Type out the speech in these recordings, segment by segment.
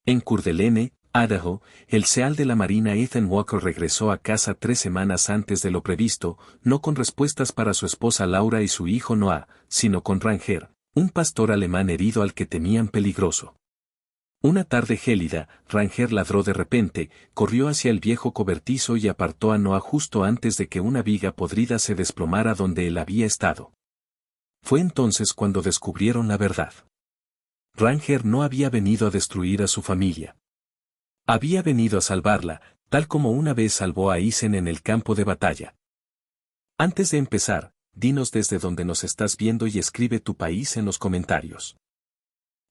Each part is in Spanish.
En Coeur d'Alene, Idaho, el seal de la Marina Ethan Walker regresó a casa 3 semanas antes de lo previsto, no con respuestas para su esposa Laura y su hijo Noah, sino con Ranger, un pastor alemán herido al que temían peligroso. Una tarde gélida, Ranger ladró de repente, corrió hacia el viejo cobertizo y apartó a Noah justo antes de que una viga podrida se desplomara donde él había estado. Fue entonces cuando descubrieron la verdad. Ranger no había venido a destruir a su familia. Había venido a salvarla, tal como una vez salvó a Isen en el campo de batalla. Antes de empezar, dinos desde dónde nos estás viendo y escribe tu país en los comentarios.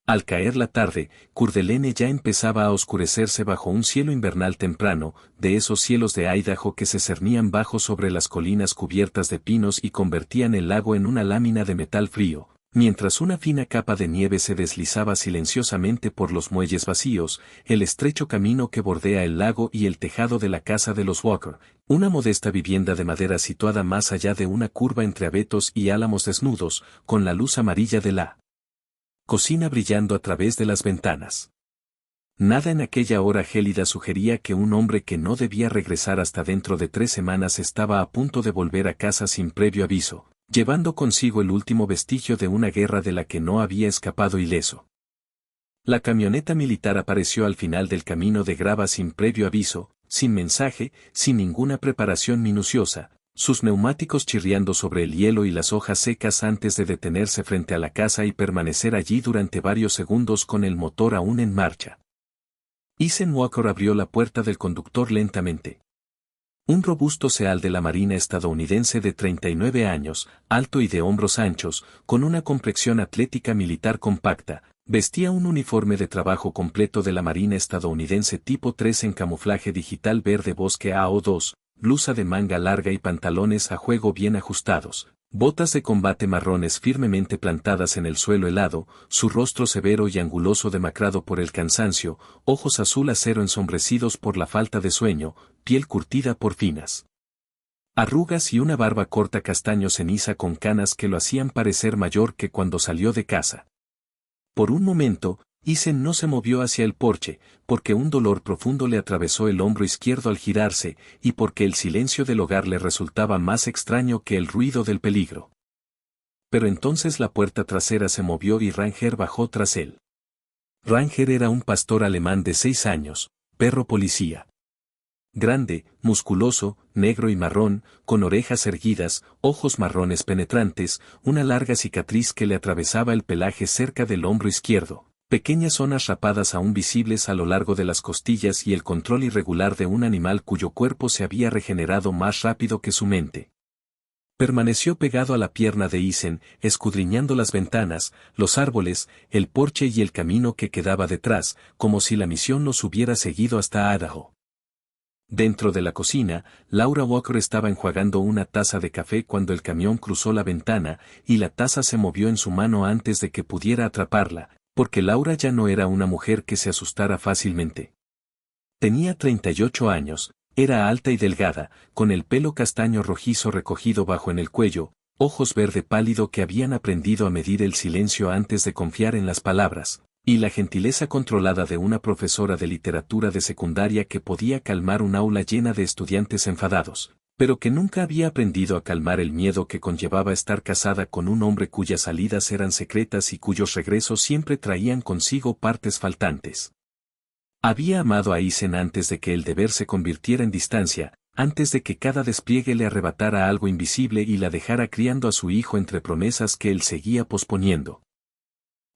Al caer la tarde, Coeur d'Alene ya empezaba a oscurecerse bajo un cielo invernal temprano, de esos cielos de Idaho que se cernían bajo sobre las colinas cubiertas de pinos y convertían el lago en una lámina de metal frío. Mientras una fina capa de nieve se deslizaba silenciosamente por los muelles vacíos, el estrecho camino que bordea el lago y el tejado de la casa de los Walker, una modesta vivienda de madera situada más allá de una curva entre abetos y álamos desnudos, con la luz amarilla de la cocina brillando a través de las ventanas. Nada en aquella hora gélida sugería que un hombre que no debía regresar hasta dentro de 3 semanas estaba a punto de volver a casa sin previo aviso, llevando consigo el último vestigio de una guerra de la que no había escapado ileso. La camioneta militar apareció al final del camino de grava sin previo aviso, sin mensaje, sin ninguna preparación minuciosa, sus neumáticos chirriando sobre el hielo y las hojas secas antes de detenerse frente a la casa y permanecer allí durante varios segundos con el motor aún en marcha. Isen Walker abrió la puerta del conductor lentamente. Un robusto seal de la Marina estadounidense de 39 años, alto y de hombros anchos, con una complexión atlética militar compacta, vestía un uniforme de trabajo completo de la Marina estadounidense tipo 3 en camuflaje digital verde bosque AO2, blusa de manga larga y pantalones a juego bien ajustados, botas de combate marrones firmemente plantadas en el suelo helado, su rostro severo y anguloso demacrado por el cansancio, ojos azul acero ensombrecidos por la falta de sueño, piel curtida por finas arrugas y una barba corta castaño ceniza con canas que lo hacían parecer mayor que cuando salió de casa. Por un momento, Isen no se movió hacia el porche, porque un dolor profundo le atravesó el hombro izquierdo al girarse, y porque el silencio del hogar le resultaba más extraño que el ruido del peligro. Pero entonces la puerta trasera se movió y Ranger bajó tras él. Ranger era un pastor alemán de 6 años, perro policía. Grande, musculoso, negro y marrón, con orejas erguidas, ojos marrones penetrantes, una larga cicatriz que le atravesaba el pelaje cerca del hombro izquierdo. Pequeñas zonas rapadas aún visibles a lo largo de las costillas y el control irregular de un animal cuyo cuerpo se había regenerado más rápido que su mente. Permaneció pegado a la pierna de Isen, escudriñando las ventanas, los árboles, el porche y el camino que quedaba detrás, como si la misión los hubiera seguido hasta Idaho. Dentro de la cocina, Laura Walker estaba enjuagando una taza de café cuando el camión cruzó la ventana y la taza se movió en su mano antes de que pudiera atraparla, porque Laura ya no era una mujer que se asustara fácilmente. Tenía 38 años, era alta y delgada, con el pelo castaño rojizo recogido bajo en el cuello, ojos verde pálido que habían aprendido a medir el silencio antes de confiar en las palabras, y la gentileza controlada de una profesora de literatura de secundaria que podía calmar un aula llena de estudiantes enfadados, pero que nunca había aprendido a calmar el miedo que conllevaba estar casada con un hombre cuyas salidas eran secretas y cuyos regresos siempre traían consigo partes faltantes. Había amado a Isen antes de que el deber se convirtiera en distancia, antes de que cada despliegue le arrebatara algo invisible y la dejara criando a su hijo entre promesas que él seguía posponiendo.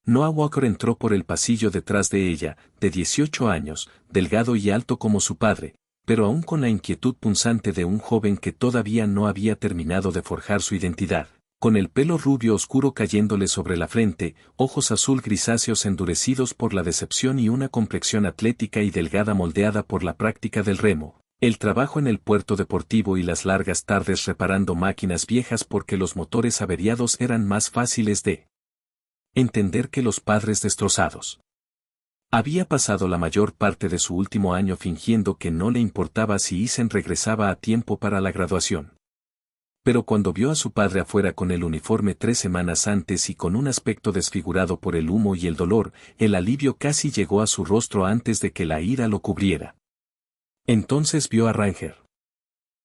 Noah Walker entró por el pasillo detrás de ella, de 18 años, delgado y alto como su padre, pero aún con la inquietud punzante de un joven que todavía no había terminado de forjar su identidad, con el pelo rubio oscuro cayéndole sobre la frente, ojos azul grisáceos endurecidos por la decepción y una complexión atlética y delgada moldeada por la práctica del remo, el trabajo en el puerto deportivo y las largas tardes reparando máquinas viejas porque los motores averiados eran más fáciles de entender que los padres destrozados. Había pasado la mayor parte de su último año fingiendo que no le importaba si Isen regresaba a tiempo para la graduación. Pero cuando vio a su padre afuera con el uniforme 3 semanas antes y con un aspecto desfigurado por el humo y el dolor, el alivio casi llegó a su rostro antes de que la ira lo cubriera. Entonces vio a Ranger.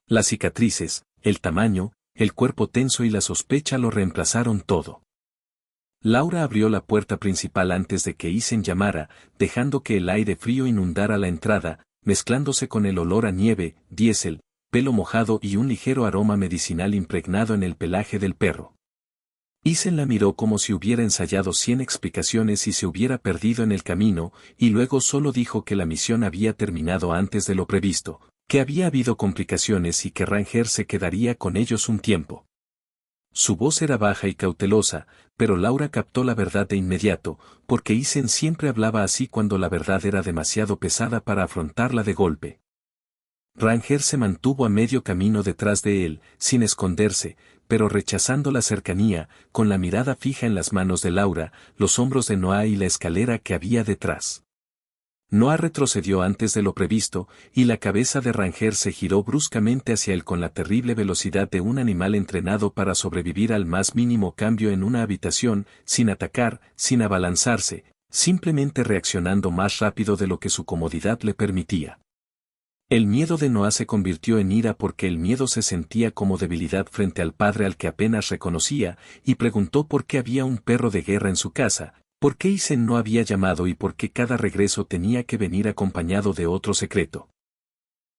Las cicatrices, el tamaño, el cuerpo tenso y la sospecha lo reemplazaron todo. Laura abrió la puerta principal antes de que Isen llamara, dejando que el aire frío inundara la entrada, mezclándose con el olor a nieve, diésel, pelo mojado y un ligero aroma medicinal impregnado en el pelaje del perro. Isen la miró como si hubiera ensayado 100 explicaciones y se hubiera perdido en el camino, y luego solo dijo que la misión había terminado antes de lo previsto, que había habido complicaciones y que Ranger se quedaría con ellos un tiempo. Su voz era baja y cautelosa, pero Laura captó la verdad de inmediato, porque Isen siempre hablaba así cuando la verdad era demasiado pesada para afrontarla de golpe. Ranger se mantuvo a medio camino detrás de él, sin esconderse, pero rechazando la cercanía, con la mirada fija en las manos de Laura, los hombros de Noah y la escalera que había detrás. Noah retrocedió antes de lo previsto, y la cabeza de Ranger se giró bruscamente hacia él con la terrible velocidad de un animal entrenado para sobrevivir al más mínimo cambio en una habitación, sin atacar, sin abalanzarse, simplemente reaccionando más rápido de lo que su comodidad le permitía. El miedo de Noah se convirtió en ira porque el miedo se sentía como debilidad frente al padre al que apenas reconocía, y preguntó por qué había un perro de guerra en su casa, por qué Isen no había llamado y por qué cada regreso tenía que venir acompañado de otro secreto.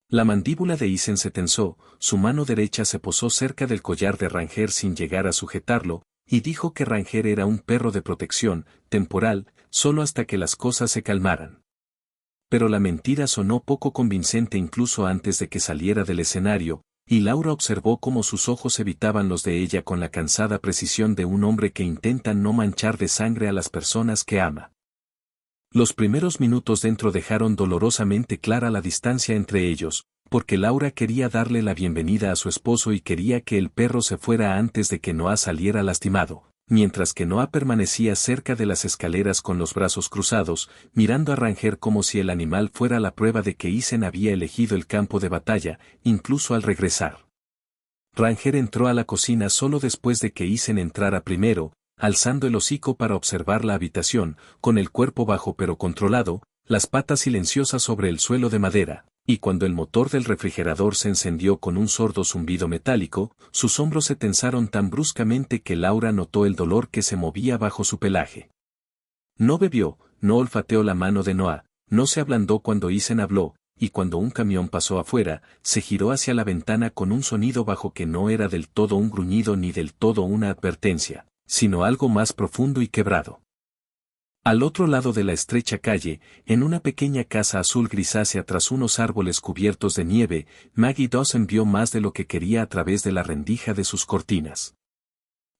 La mandíbula de Isen se tensó, su mano derecha se posó cerca del collar de Ranger sin llegar a sujetarlo, y dijo que Ranger era un perro de protección, temporal, solo hasta que las cosas se calmaran. Pero la mentira sonó poco convincente incluso antes de que saliera del escenario, y Laura observó cómo sus ojos evitaban los de ella con la cansada precisión de un hombre que intenta no manchar de sangre a las personas que ama. Los primeros minutos dentro dejaron dolorosamente clara la distancia entre ellos, porque Laura quería darle la bienvenida a su esposo y quería que el perro se fuera antes de que Noah saliera lastimado, mientras que Noah permanecía cerca de las escaleras con los brazos cruzados, mirando a Ranger como si el animal fuera la prueba de que Isen había elegido el campo de batalla, incluso al regresar. Ranger entró a la cocina solo después de que Isen entrara primero, alzando el hocico para observar la habitación, con el cuerpo bajo pero controlado, las patas silenciosas sobre el suelo de madera, y cuando el motor del refrigerador se encendió con un sordo zumbido metálico, sus hombros se tensaron tan bruscamente que Laura notó el dolor que se movía bajo su pelaje. No bebió, no olfateó la mano de Noah, no se ablandó cuando Isen habló, y cuando un camión pasó afuera, se giró hacia la ventana con un sonido bajo que no era del todo un gruñido ni del todo una advertencia, sino algo más profundo y quebrado. Al otro lado de la estrecha calle, en una pequeña casa azul grisácea tras unos árboles cubiertos de nieve, Maggie Dawson vio más de lo que quería a través de la rendija de sus cortinas.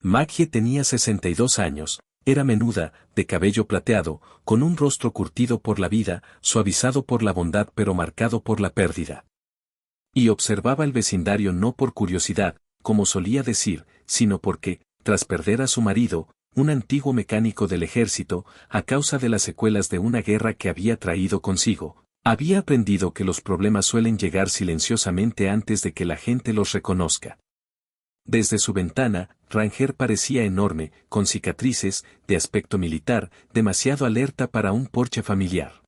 Maggie tenía 62 años, era menuda, de cabello plateado, con un rostro curtido por la vida, suavizado por la bondad pero marcado por la pérdida. Y observaba el vecindario no por curiosidad, como solía decir, sino porque, tras perder a su marido, un antiguo mecánico del ejército, a causa de las secuelas de una guerra que había traído consigo, había aprendido que los problemas suelen llegar silenciosamente antes de que la gente los reconozca. Desde su ventana, Ranger parecía enorme, con cicatrices, de aspecto militar, demasiado alerta para un porche familiar.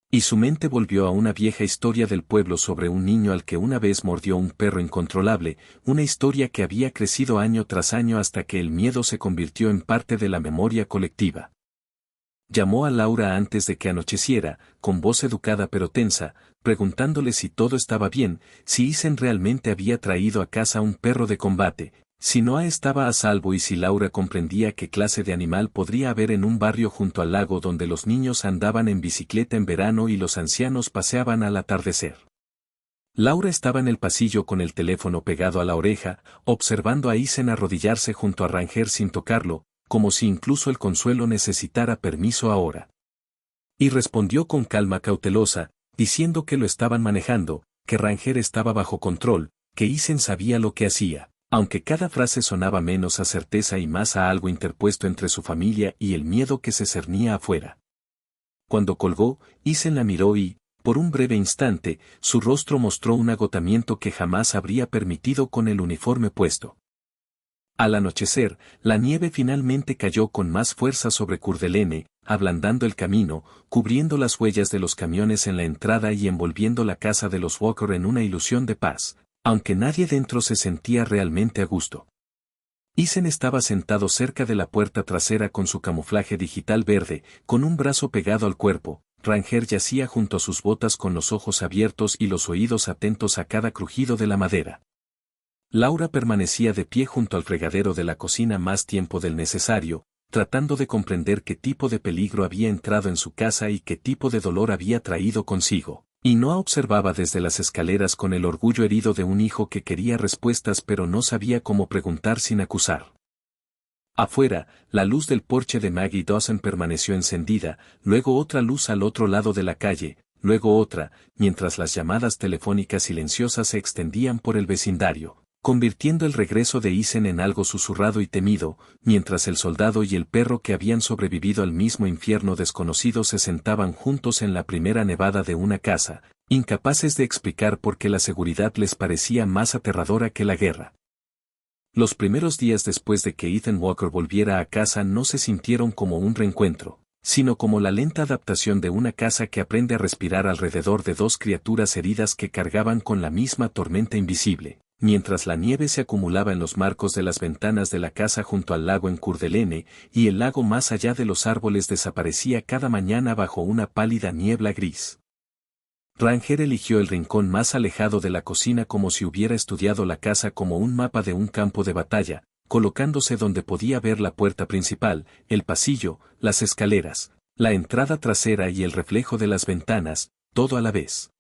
Y su mente volvió a una vieja historia del pueblo sobre un niño al que una vez mordió un perro incontrolable, una historia que había crecido año tras año hasta que el miedo se convirtió en parte de la memoria colectiva. Llamó a Laura antes de que anocheciera, con voz educada pero tensa, preguntándole si todo estaba bien, si Isen realmente había traído a casa un perro de combate, si Noah estaba a salvo y si Laura comprendía qué clase de animal podría haber en un barrio junto al lago donde los niños andaban en bicicleta en verano y los ancianos paseaban al atardecer. Laura estaba en el pasillo con el teléfono pegado a la oreja, observando a Isen arrodillarse junto a Ranger sin tocarlo, como si incluso el consuelo necesitara permiso ahora. Y respondió con calma cautelosa, diciendo que lo estaban manejando, que Ranger estaba bajo control, que Isen sabía lo que hacía, aunque cada frase sonaba menos a certeza y más a algo interpuesto entre su familia y el miedo que se cernía afuera. Cuando colgó, Isen la miró y, Por un breve instante, su rostro mostró un agotamiento que jamás habría permitido con el uniforme puesto. Al anochecer, la nieve finalmente cayó con más fuerza sobre Coeur d'Alene, ablandando el camino, cubriendo las huellas de los camiones en la entrada y envolviendo la casa de los Walker en una ilusión de paz, aunque nadie dentro se sentía realmente a gusto. Eason estaba sentado cerca de la puerta trasera con su camuflaje digital verde, con un brazo pegado al cuerpo. Ranger yacía junto a sus botas con los ojos abiertos y los oídos atentos a cada crujido de la madera. Laura permanecía de pie junto al fregadero de la cocina más tiempo del necesario, tratando de comprender qué tipo de peligro había entrado en su casa y qué tipo de dolor había traído consigo, y Noah observaba desde las escaleras con el orgullo herido de un hijo que quería respuestas pero no sabía cómo preguntar sin acusar. Afuera, la luz del porche de Maggie Dawson permaneció encendida, luego otra luz al otro lado de la calle, luego otra, mientras las llamadas telefónicas silenciosas se extendían por el vecindario, convirtiendo el regreso de Eason en algo susurrado y temido, mientras el soldado y el perro que habían sobrevivido al mismo infierno desconocido se sentaban juntos en la primera nevada de una casa, incapaces de explicar por qué la seguridad les parecía más aterradora que la guerra. Los primeros días después de que Ethan Walker volviera a casa no se sintieron como un reencuentro, sino como la lenta adaptación de una casa que aprende a respirar alrededor de dos criaturas heridas que cargaban con la misma tormenta invisible. Mientras la nieve se acumulaba en los marcos de las ventanas de la casa junto al lago en Coeur d'Alene, y el lago más allá de los árboles desaparecía cada mañana bajo una pálida niebla gris. Ranger eligió el rincón más alejado de la cocina como si hubiera estudiado la casa como un mapa de un campo de batalla, colocándose donde podía ver la puerta principal, el pasillo, las escaleras, la entrada trasera y el reflejo de las ventanas, todo a la vez.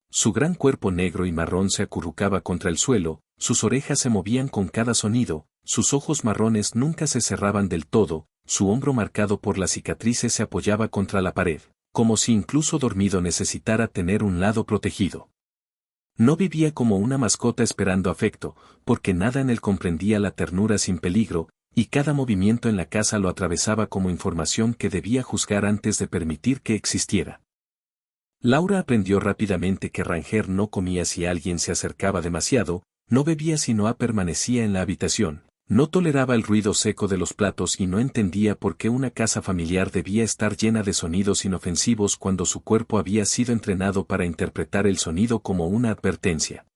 Su gran cuerpo negro y marrón se acurrucaba contra el suelo, sus orejas se movían con cada sonido, sus ojos marrones nunca se cerraban del todo, su hombro marcado por las cicatrices se apoyaba contra la pared, como si incluso dormido necesitara tener un lado protegido. No vivía como una mascota esperando afecto, porque nada en él comprendía la ternura sin peligro, y cada movimiento en la casa lo atravesaba como información que debía juzgar antes de permitir que existiera. Laura aprendió rápidamente que Ranger no comía si alguien se acercaba demasiado, no bebía si Noah permanecía en la habitación, no toleraba el ruido seco de los platos y no entendía por qué una casa familiar debía estar llena de sonidos inofensivos cuando su cuerpo había sido entrenado para interpretar el sonido como una advertencia.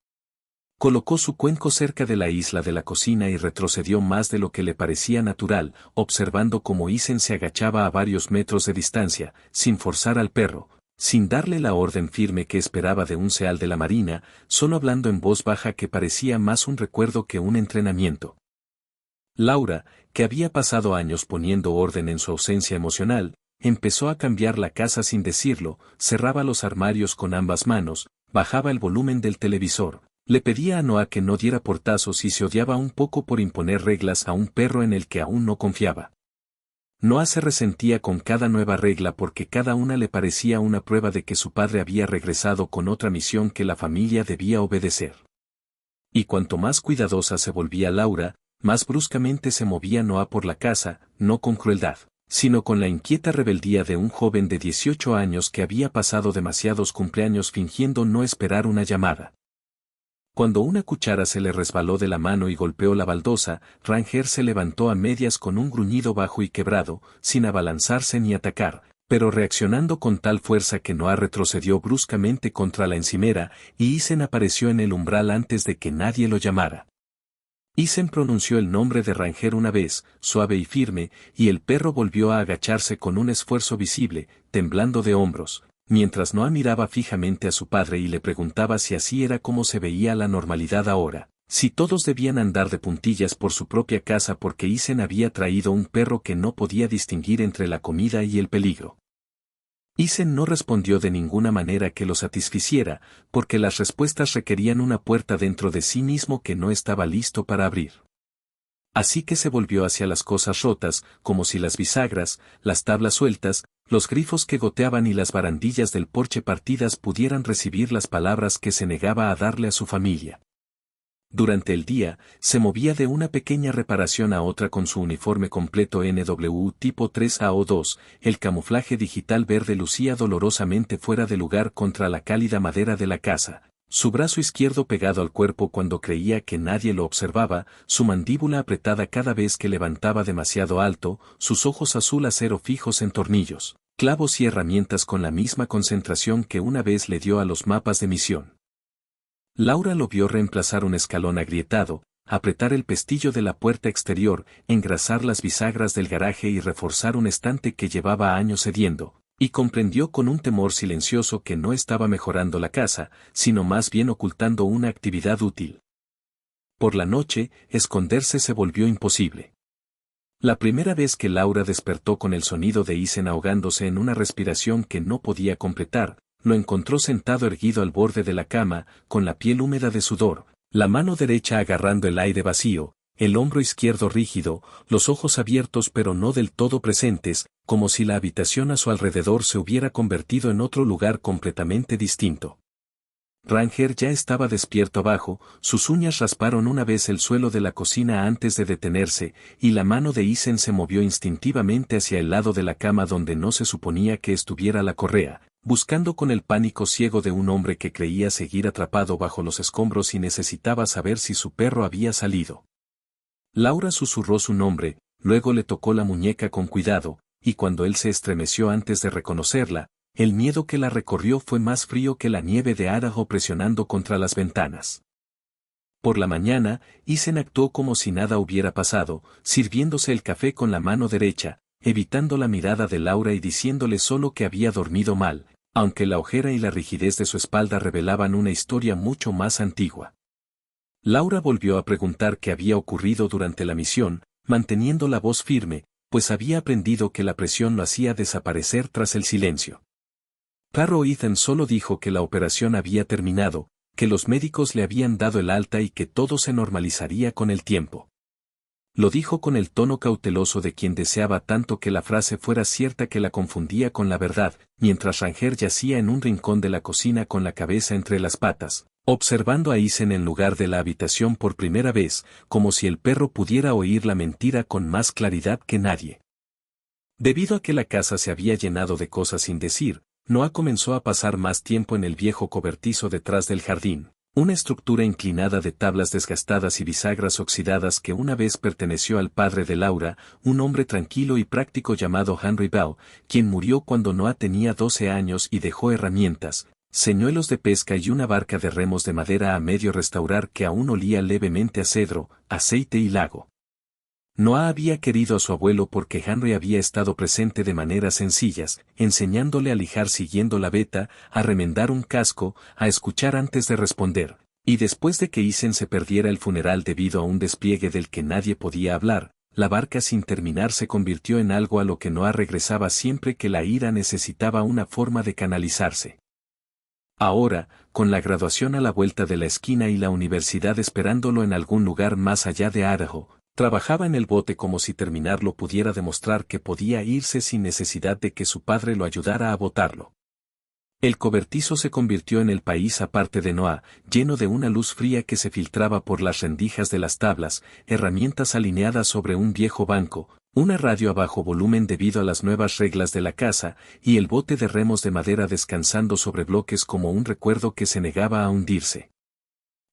Colocó su cuenco cerca de la isla de la cocina y retrocedió más de lo que le parecía natural, observando cómo Eason se agachaba a varios metros de distancia, sin forzar al perro, sin darle la orden firme que esperaba de un seal de la marina, solo hablando en voz baja que parecía más un recuerdo que un entrenamiento. Laura, que había pasado años poniendo orden en su ausencia emocional, empezó a cambiar la casa sin decirlo, cerraba los armarios con ambas manos, bajaba el volumen del televisor, le pedía a Noah que no diera portazos y se odiaba un poco por imponer reglas a un perro en el que aún no confiaba. Noah se resentía con cada nueva regla porque cada una le parecía una prueba de que su padre había regresado con otra misión que la familia debía obedecer. Y cuanto más cuidadosa se volvía Laura, más bruscamente se movía Noah por la casa, no con crueldad, sino con la inquieta rebeldía de un joven de 18 años que había pasado demasiados cumpleaños fingiendo no esperar una llamada. Cuando una cuchara se le resbaló de la mano y golpeó la baldosa, Ranger se levantó a medias con un gruñido bajo y quebrado, sin abalanzarse ni atacar, pero reaccionando con tal fuerza que Noah retrocedió bruscamente contra la encimera, y Eason apareció en el umbral antes de que nadie lo llamara. Eason pronunció el nombre de Ranger una vez, suave y firme, y el perro volvió a agacharse con un esfuerzo visible, temblando de hombros, mientras Noah miraba fijamente a su padre y le preguntaba si así era como se veía la normalidad ahora, si todos debían andar de puntillas por su propia casa porque Eason había traído un perro que no podía distinguir entre la comida y el peligro. Eason no respondió de ninguna manera que lo satisficiera, porque las respuestas requerían una puerta dentro de sí mismo que no estaba listo para abrir. Así que se volvió hacia las cosas rotas, como si las bisagras, las tablas sueltas, los grifos que goteaban y las barandillas del porche partidas pudieran recibir las palabras que se negaba a darle a su familia. Durante el día, se movía de una pequeña reparación a otra con su uniforme completo NW tipo 3AO2, el camuflaje digital verde lucía dolorosamente fuera de lugar contra la cálida madera de la casa, su brazo izquierdo pegado al cuerpo cuando creía que nadie lo observaba, su mandíbula apretada cada vez que levantaba demasiado alto, sus ojos azul acero fijos en tornillos, clavos y herramientas con la misma concentración que una vez le dio a los mapas de misión. Laura lo vio reemplazar un escalón agrietado, apretar el pestillo de la puerta exterior, engrasar las bisagras del garaje y reforzar un estante que llevaba años cediendo, y comprendió con un temor silencioso que no estaba mejorando la casa, sino más bien ocultando una actividad útil. Por la noche, esconderse se volvió imposible. La primera vez que Laura despertó con el sonido de Isen ahogándose en una respiración que no podía completar, lo encontró sentado erguido al borde de la cama, con la piel húmeda de sudor, la mano derecha agarrando el aire vacío, el hombro izquierdo rígido, los ojos abiertos pero no del todo presentes, como si la habitación a su alrededor se hubiera convertido en otro lugar completamente distinto. Ranger ya estaba despierto abajo, sus uñas rasparon una vez el suelo de la cocina antes de detenerse, y la mano de Isen se movió instintivamente hacia el lado de la cama donde no se suponía que estuviera la correa, buscando con el pánico ciego de un hombre que creía seguir atrapado bajo los escombros y necesitaba saber si su perro había salido. Laura susurró su nombre, luego le tocó la muñeca con cuidado, y cuando él se estremeció antes de reconocerla, el miedo que la recorrió fue más frío que la nieve de Idaho presionando contra las ventanas. Por la mañana, Isen actuó como si nada hubiera pasado, sirviéndose el café con la mano derecha, evitando la mirada de Laura y diciéndole solo que había dormido mal, aunque la ojera y la rigidez de su espalda revelaban una historia mucho más antigua. Laura volvió a preguntar qué había ocurrido durante la misión, manteniendo la voz firme, pues había aprendido que la presión lo hacía desaparecer tras el silencio. Claro, Ethan solo dijo que la operación había terminado, que los médicos le habían dado el alta y que todo se normalizaría con el tiempo. Lo dijo con el tono cauteloso de quien deseaba tanto que la frase fuera cierta que la confundía con la verdad, mientras Ranger yacía en un rincón de la cocina con la cabeza entre las patas, observando a Isen en lugar de la habitación por primera vez, como si el perro pudiera oír la mentira con más claridad que nadie. Debido a que la casa se había llenado de cosas sin decir, Noah comenzó a pasar más tiempo en el viejo cobertizo detrás del jardín, una estructura inclinada de tablas desgastadas y bisagras oxidadas que una vez perteneció al padre de Laura, un hombre tranquilo y práctico llamado Henry Bell, quien murió cuando Noah tenía 12 años y dejó herramientas, señuelos de pesca y una barca de remos de madera a medio restaurar que aún olía levemente a cedro, aceite y lago. Noah había querido a su abuelo porque Henry había estado presente de maneras sencillas, enseñándole a lijar siguiendo la veta, a remendar un casco, a escuchar antes de responder, y después de que Isen se perdiera el funeral debido a un despliegue del que nadie podía hablar, la barca sin terminar se convirtió en algo a lo que Noah regresaba siempre que la ira necesitaba una forma de canalizarse. Ahora, con la graduación a la vuelta de la esquina y la universidad esperándolo en algún lugar más allá de Idaho, trabajaba en el bote como si terminarlo pudiera demostrar que podía irse sin necesidad de que su padre lo ayudara a botarlo. El cobertizo se convirtió en el país aparte de Noah, lleno de una luz fría que se filtraba por las rendijas de las tablas, herramientas alineadas sobre un viejo banco, una radio a bajo volumen debido a las nuevas reglas de la casa, y el bote de remos de madera descansando sobre bloques como un recuerdo que se negaba a hundirse.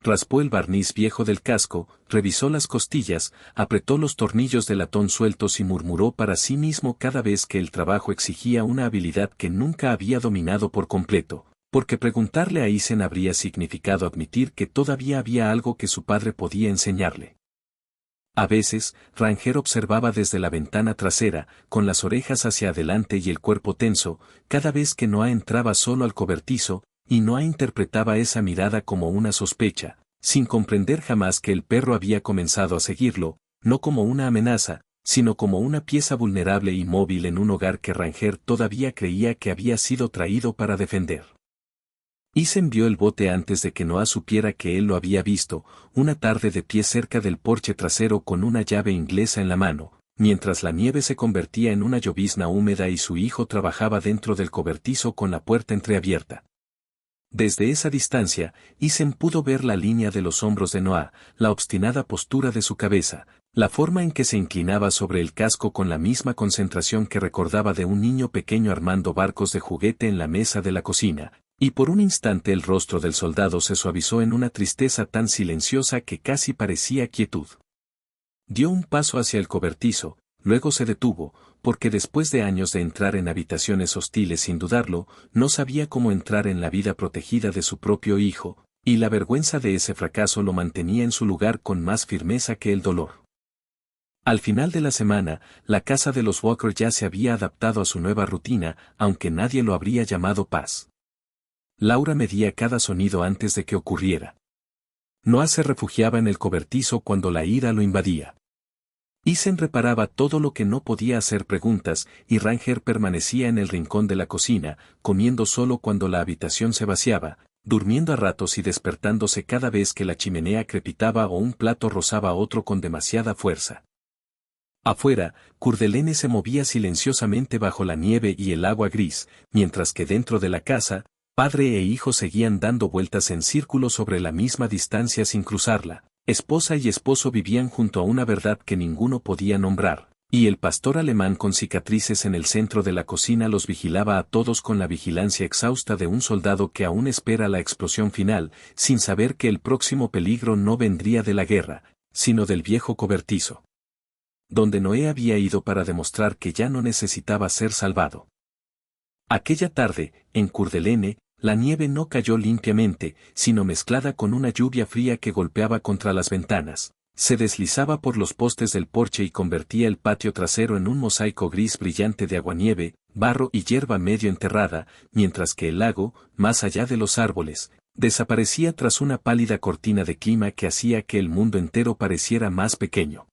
Raspó el barniz viejo del casco, revisó las costillas, apretó los tornillos de latón sueltos y murmuró para sí mismo cada vez que el trabajo exigía una habilidad que nunca había dominado por completo, porque preguntarle a Isen habría significado admitir que todavía había algo que su padre podía enseñarle. A veces, Ranger observaba desde la ventana trasera, con las orejas hacia adelante y el cuerpo tenso, cada vez que Noah entraba solo al cobertizo, y Noah interpretaba esa mirada como una sospecha, sin comprender jamás que el perro había comenzado a seguirlo, no como una amenaza, sino como una pieza vulnerable y móvil en un hogar que Ranger todavía creía que había sido traído para defender. Isen vio el bote antes de que Noah supiera que él lo había visto, una tarde de pie cerca del porche trasero con una llave inglesa en la mano, mientras la nieve se convertía en una llovizna húmeda y su hijo trabajaba dentro del cobertizo con la puerta entreabierta. Desde esa distancia, Isen pudo ver la línea de los hombros de Noah, la obstinada postura de su cabeza, la forma en que se inclinaba sobre el casco con la misma concentración que recordaba de un niño pequeño armando barcos de juguete en la mesa de la cocina, y por un instante el rostro del soldado se suavizó en una tristeza tan silenciosa que casi parecía quietud. Dio un paso hacia el cobertizo, luego se detuvo, porque después de años de entrar en habitaciones hostiles sin dudarlo, no sabía cómo entrar en la vida protegida de su propio hijo, y la vergüenza de ese fracaso lo mantenía en su lugar con más firmeza que el dolor. Al final de la semana, la casa de los Walker ya se había adaptado a su nueva rutina, aunque nadie lo habría llamado paz. Laura medía cada sonido antes de que ocurriera. Noah se refugiaba en el cobertizo cuando la ira lo invadía. Isen reparaba todo lo que no podía hacer preguntas, y Ranger permanecía en el rincón de la cocina, comiendo solo cuando la habitación se vaciaba, durmiendo a ratos y despertándose cada vez que la chimenea crepitaba o un plato rozaba otro con demasiada fuerza. Afuera, Curdelene se movía silenciosamente bajo la nieve y el agua gris, mientras que dentro de la casa, padre e hijo seguían dando vueltas en círculo sobre la misma distancia sin cruzarla. Esposa y esposo vivían junto a una verdad que ninguno podía nombrar, y el pastor alemán con cicatrices en el centro de la cocina los vigilaba a todos con la vigilancia exhausta de un soldado que aún espera la explosión final, sin saber que el próximo peligro no vendría de la guerra, sino del viejo cobertizo, donde Noé había ido para demostrar que ya no necesitaba ser salvado. Aquella tarde, en Curdelene, la nieve no cayó limpiamente, sino mezclada con una lluvia fría que golpeaba contra las ventanas, se deslizaba por los postes del porche y convertía el patio trasero en un mosaico gris brillante de aguanieve, barro y hierba medio enterrada, mientras que el lago, más allá de los árboles, desaparecía tras una pálida cortina de clima que hacía que el mundo entero pareciera más pequeño.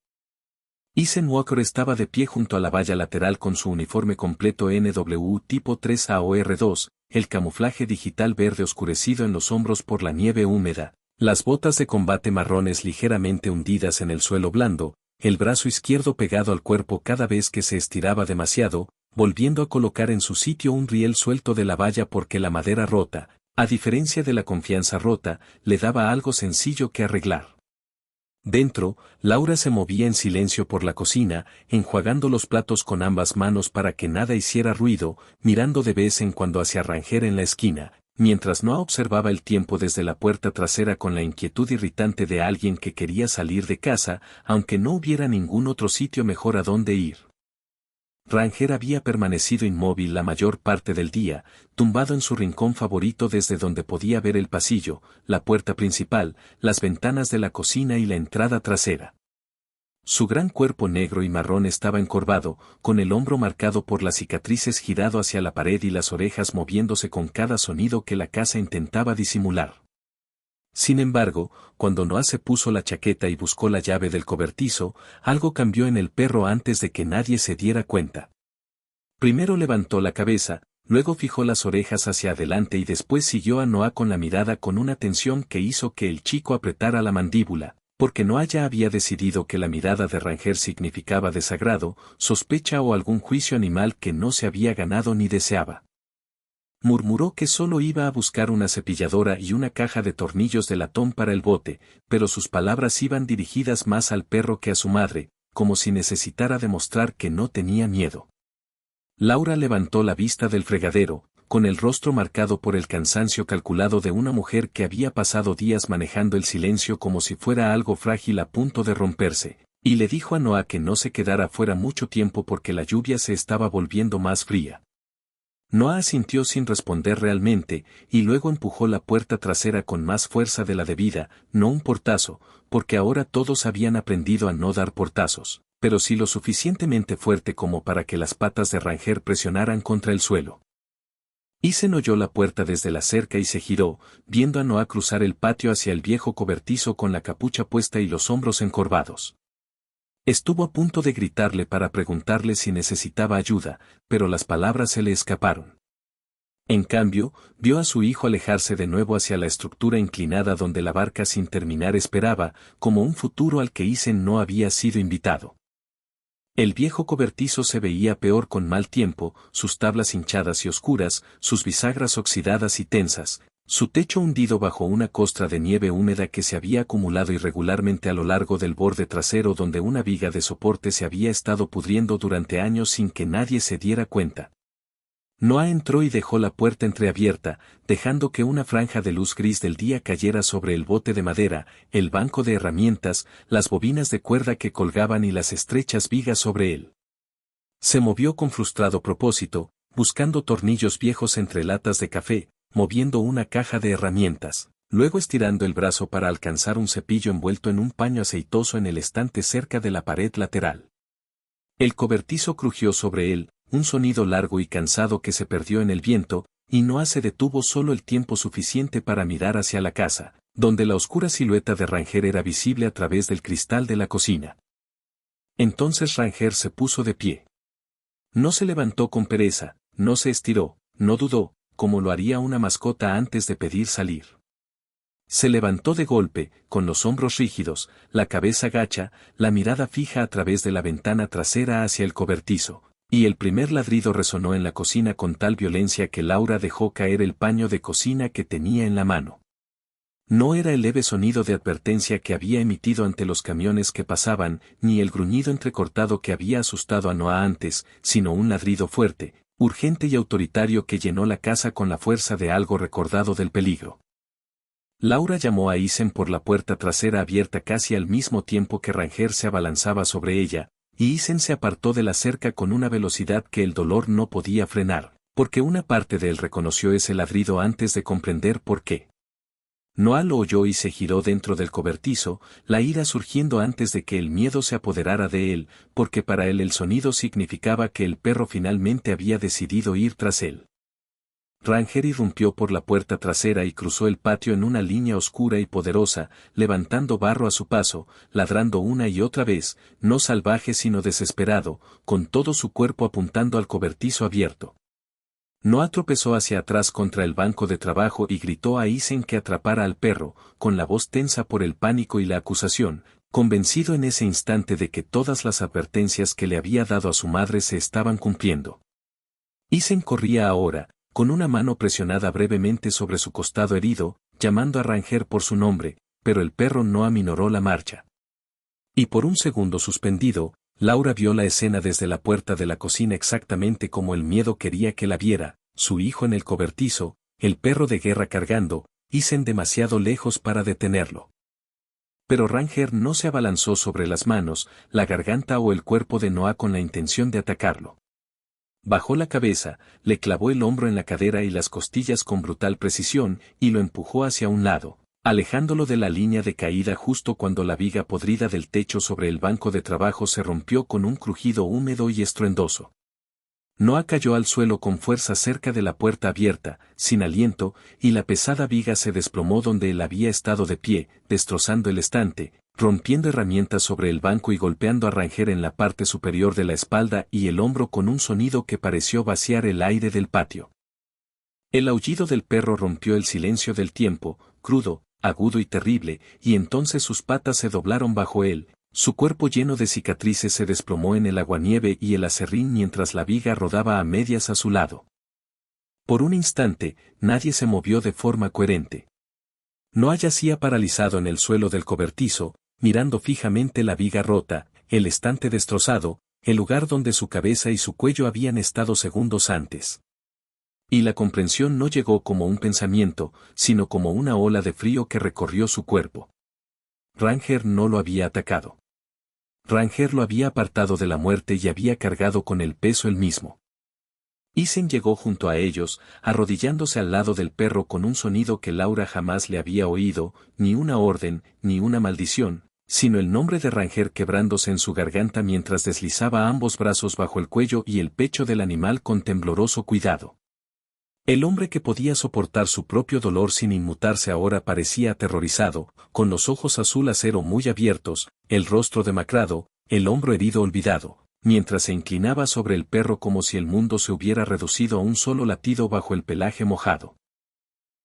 Isen Walker estaba de pie junto a la valla lateral con su uniforme completo NW tipo 3AOR2, el camuflaje digital verde oscurecido en los hombros por la nieve húmeda, las botas de combate marrones ligeramente hundidas en el suelo blando, el brazo izquierdo pegado al cuerpo cada vez que se estiraba demasiado, volviendo a colocar en su sitio un riel suelto de la valla porque la madera rota, a diferencia de la confianza rota, le daba algo sencillo que arreglar. Dentro, Laura se movía en silencio por la cocina, enjuagando los platos con ambas manos para que nada hiciera ruido, mirando de vez en cuando hacia Ranger en la esquina, mientras Noah observaba el tiempo desde la puerta trasera con la inquietud irritante de alguien que quería salir de casa, aunque no hubiera ningún otro sitio mejor a donde ir. Ranger había permanecido inmóvil la mayor parte del día, tumbado en su rincón favorito desde donde podía ver el pasillo, la puerta principal, las ventanas de la cocina y la entrada trasera. Su gran cuerpo negro y marrón estaba encorvado, con el hombro marcado por las cicatrices girado hacia la pared y las orejas moviéndose con cada sonido que la casa intentaba disimular. Sin embargo, cuando Noah se puso la chaqueta y buscó la llave del cobertizo, algo cambió en el perro antes de que nadie se diera cuenta. Primero levantó la cabeza, luego fijó las orejas hacia adelante y después siguió a Noah con la mirada con una tensión que hizo que el chico apretara la mandíbula, porque Noah ya había decidido que la mirada de Ranger significaba desagrado, sospecha o algún juicio animal que no se había ganado ni deseaba. Murmuró que solo iba a buscar una cepilladora y una caja de tornillos de latón para el bote, pero sus palabras iban dirigidas más al perro que a su madre, como si necesitara demostrar que no tenía miedo. Laura levantó la vista del fregadero, con el rostro marcado por el cansancio calculado de una mujer que había pasado días manejando el silencio como si fuera algo frágil a punto de romperse, y le dijo a Noah que no se quedara fuera mucho tiempo porque la lluvia se estaba volviendo más fría. Noah asintió sin responder realmente, y luego empujó la puerta trasera con más fuerza de la debida, no un portazo, porque ahora todos habían aprendido a no dar portazos, pero sí lo suficientemente fuerte como para que las patas de Ranger presionaran contra el suelo. Isen oyó la puerta desde la cerca y se giró, viendo a Noah cruzar el patio hacia el viejo cobertizo con la capucha puesta y los hombros encorvados. Estuvo a punto de gritarle para preguntarle si necesitaba ayuda, pero las palabras se le escaparon. En cambio, vio a su hijo alejarse de nuevo hacia la estructura inclinada donde la barca sin terminar esperaba, como un futuro al que Isen no había sido invitado. El viejo cobertizo se veía peor con mal tiempo, sus tablas hinchadas y oscuras, sus bisagras oxidadas y tensas, Su techo hundido bajo una costra de nieve húmeda que se había acumulado irregularmente a lo largo del borde trasero donde una viga de soporte se había estado pudriendo durante años sin que nadie se diera cuenta. Noah entró y dejó la puerta entreabierta, dejando que una franja de luz gris del día cayera sobre el bote de madera, el banco de herramientas, las bobinas de cuerda que colgaban y las estrechas vigas sobre él. Se movió con frustrado propósito, buscando tornillos viejos entre latas de café, moviendo una caja de herramientas, luego estirando el brazo para alcanzar un cepillo envuelto en un paño aceitoso en el estante cerca de la pared lateral. El cobertizo crujió sobre él, un sonido largo y cansado que se perdió en el viento, y Noah se detuvo solo el tiempo suficiente para mirar hacia la casa, donde la oscura silueta de Ranger era visible a través del cristal de la cocina. Entonces Ranger se puso de pie. No se levantó con pereza, no se estiró, no dudó, como lo haría una mascota antes de pedir salir. Se levantó de golpe, con los hombros rígidos, la cabeza gacha, la mirada fija a través de la ventana trasera hacia el cobertizo, y el primer ladrido resonó en la cocina con tal violencia que Laura dejó caer el paño de cocina que tenía en la mano. No era el leve sonido de advertencia que había emitido ante los camiones que pasaban, ni el gruñido entrecortado que había asustado a Noah antes, sino un ladrido fuerte, urgente y autoritario que llenó la casa con la fuerza de algo recordado del peligro. Laura llamó a Isen por la puerta trasera abierta casi al mismo tiempo que Ranger se abalanzaba sobre ella, y Isen se apartó de la cerca con una velocidad que el dolor no podía frenar, porque una parte de él reconoció ese ladrido antes de comprender por qué. Noah lo oyó y se giró dentro del cobertizo, la ira surgiendo antes de que el miedo se apoderara de él, porque para él el sonido significaba que el perro finalmente había decidido ir tras él. Ranger irrumpió por la puerta trasera y cruzó el patio en una línea oscura y poderosa, levantando barro a su paso, ladrando una y otra vez, no salvaje sino desesperado, con todo su cuerpo apuntando al cobertizo abierto. Noah tropezó hacia atrás contra el banco de trabajo y gritó a Isen que atrapara al perro, con la voz tensa por el pánico y la acusación, convencido en ese instante de que todas las advertencias que le había dado a su madre se estaban cumpliendo. Isen corría ahora, con una mano presionada brevemente sobre su costado herido, llamando a Ranger por su nombre, pero el perro no aminoró la marcha. Y por un segundo suspendido, Laura vio la escena desde la puerta de la cocina exactamente como el miedo quería que la viera, su hijo en el cobertizo, el perro de guerra cargando, Isen demasiado lejos para detenerlo. Pero Ranger no se abalanzó sobre las manos, la garganta o el cuerpo de Noah con la intención de atacarlo. Bajó la cabeza, le clavó el hombro en la cadera y las costillas con brutal precisión, y lo empujó hacia un lado, alejándolo de la línea de caída justo cuando la viga podrida del techo sobre el banco de trabajo se rompió con un crujido húmedo y estruendoso. Noah cayó al suelo con fuerza cerca de la puerta abierta, sin aliento, y la pesada viga se desplomó donde él había estado de pie, destrozando el estante, rompiendo herramientas sobre el banco y golpeando a Ranger en la parte superior de la espalda y el hombro con un sonido que pareció vaciar el aire del patio. El aullido del perro rompió el silencio del tiempo, crudo, agudo y terrible, y entonces sus patas se doblaron bajo él, su cuerpo lleno de cicatrices se desplomó en el aguanieve y el aserrín mientras la viga rodaba a medias a su lado. Por un instante, nadie se movió de forma coherente. Noah yacía paralizado en el suelo del cobertizo, mirando fijamente la viga rota, el estante destrozado, el lugar donde su cabeza y su cuello habían estado segundos antes. Y la comprensión no llegó como un pensamiento, sino como una ola de frío que recorrió su cuerpo. Ranger no lo había atacado. Ranger lo había apartado de la muerte y había cargado con el peso él mismo. Isen llegó junto a ellos, arrodillándose al lado del perro con un sonido que Laura jamás le había oído, ni una orden, ni una maldición, sino el nombre de Ranger quebrándose en su garganta mientras deslizaba ambos brazos bajo el cuello y el pecho del animal con tembloroso cuidado. El hombre que podía soportar su propio dolor sin inmutarse ahora parecía aterrorizado, con los ojos azul acero muy abiertos, el rostro demacrado, el hombro herido olvidado, mientras se inclinaba sobre el perro como si el mundo se hubiera reducido a un solo latido bajo el pelaje mojado.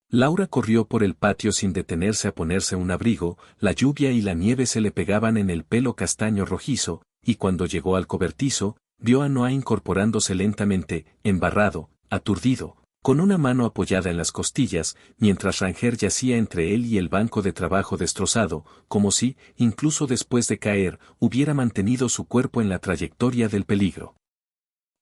Laura corrió por el patio sin detenerse a ponerse un abrigo, la lluvia y la nieve se le pegaban en el pelo castaño rojizo, y cuando llegó al cobertizo, vio a Noah incorporándose lentamente, embarrado, aturdido, Con una mano apoyada en las costillas, mientras Ranger yacía entre él y el banco de trabajo destrozado, como si, incluso después de caer, hubiera mantenido su cuerpo en la trayectoria del peligro.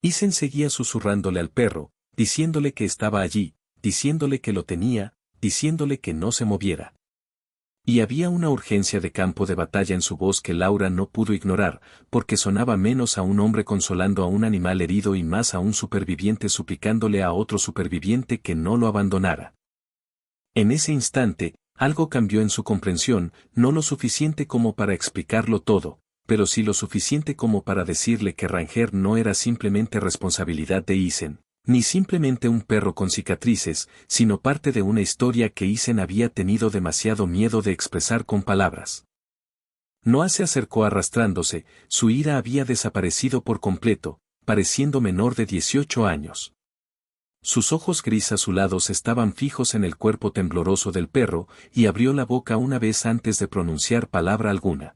Isen seguía susurrándole al perro, diciéndole que estaba allí, diciéndole que lo tenía, diciéndole que no se moviera. Y había una urgencia de campo de batalla en su voz que Laura no pudo ignorar, porque sonaba menos a un hombre consolando a un animal herido y más a un superviviente suplicándole a otro superviviente que no lo abandonara. En ese instante, algo cambió en su comprensión, no lo suficiente como para explicarlo todo, pero sí lo suficiente como para decirle que Ranger no era simplemente responsabilidad de Isen, ni simplemente un perro con cicatrices, sino parte de una historia que Isen había tenido demasiado miedo de expresar con palabras. Noah se acercó arrastrándose, su ira había desaparecido por completo, pareciendo menor de 18 años. Sus ojos gris azulados estaban fijos en el cuerpo tembloroso del perro, y abrió la boca una vez antes de pronunciar palabra alguna.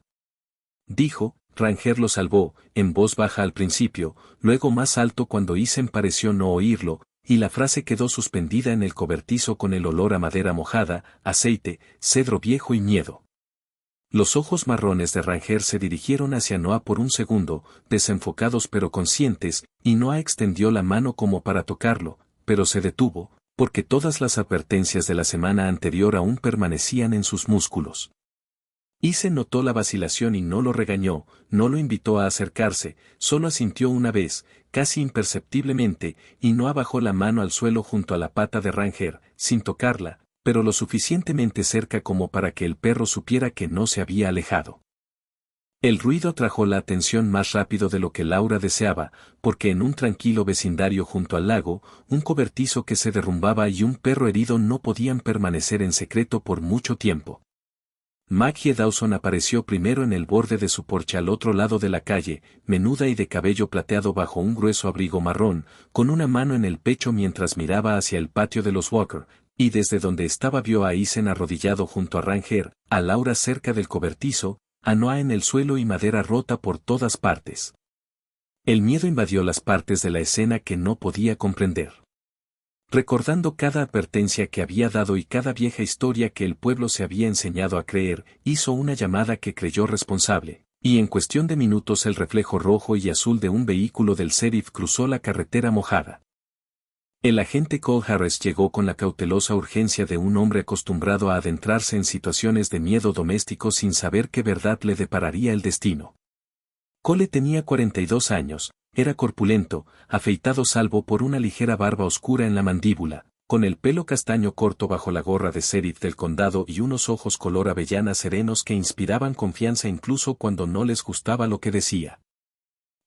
Dijo, Ranger lo salvó, en voz baja al principio, luego más alto cuando Isen pareció no oírlo, y la frase quedó suspendida en el cobertizo con el olor a madera mojada, aceite, cedro viejo y miedo. Los ojos marrones de Ranger se dirigieron hacia Noah por un segundo, desenfocados pero conscientes, y Noah extendió la mano como para tocarlo, pero se detuvo, porque todas las advertencias de la semana anterior aún permanecían en sus músculos. Isen notó la vacilación y no lo regañó, no lo invitó a acercarse, solo asintió una vez, casi imperceptiblemente, y Noah bajó la mano al suelo junto a la pata de Ranger, sin tocarla, pero lo suficientemente cerca como para que el perro supiera que no se había alejado. El ruido atrajo la atención más rápido de lo que Laura deseaba, porque en un tranquilo vecindario junto al lago, un cobertizo que se derrumbaba y un perro herido no podían permanecer en secreto por mucho tiempo. Maggie Dawson apareció primero en el borde de su porche al otro lado de la calle, menuda y de cabello plateado bajo un grueso abrigo marrón, con una mano en el pecho mientras miraba hacia el patio de los Walker, y desde donde estaba vio a Isen arrodillado junto a Ranger, a Laura cerca del cobertizo, a Noah en el suelo y madera rota por todas partes. El miedo invadió las partes de la escena que no podía comprender. Recordando cada advertencia que había dado y cada vieja historia que el pueblo se había enseñado a creer, hizo una llamada que creyó responsable, y en cuestión de minutos el reflejo rojo y azul de un vehículo del sheriff cruzó la carretera mojada. El agente Cole Harris llegó con la cautelosa urgencia de un hombre acostumbrado a adentrarse en situaciones de miedo doméstico sin saber qué verdad le depararía el destino. Cole tenía 42 años, era corpulento, afeitado salvo por una ligera barba oscura en la mandíbula, con el pelo castaño corto bajo la gorra de sheriff del condado y unos ojos color avellana serenos que inspiraban confianza incluso cuando no les gustaba lo que decía.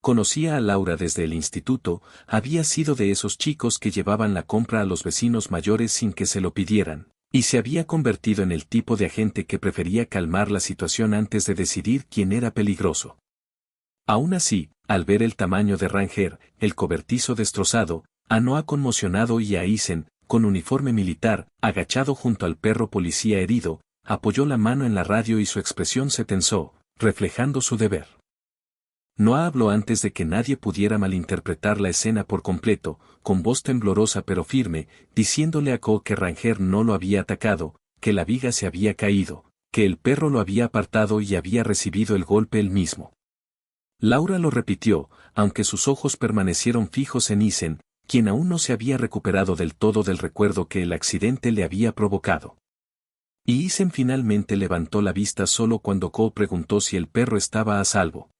Conocía a Laura desde el instituto, había sido de esos chicos que llevaban la compra a los vecinos mayores sin que se lo pidieran, y se había convertido en el tipo de agente que prefería calmar la situación antes de decidir quién era peligroso. Aún así, al ver el tamaño de Ranger, el cobertizo destrozado, a Noah conmocionado y a Isen, con uniforme militar, agachado junto al perro policía herido, apoyó la mano en la radio y su expresión se tensó, reflejando su deber. Noah habló antes de que nadie pudiera malinterpretar la escena por completo, con voz temblorosa pero firme, diciéndole a Cole que Ranger no lo había atacado, que la viga se había caído, que el perro lo había apartado y había recibido el golpe él mismo. Laura lo repitió, aunque sus ojos permanecieron fijos en Isen, quien aún no se había recuperado del todo del recuerdo que el accidente le había provocado. Y Isen finalmente levantó la vista solo cuando Cole preguntó si el perro estaba a salvo.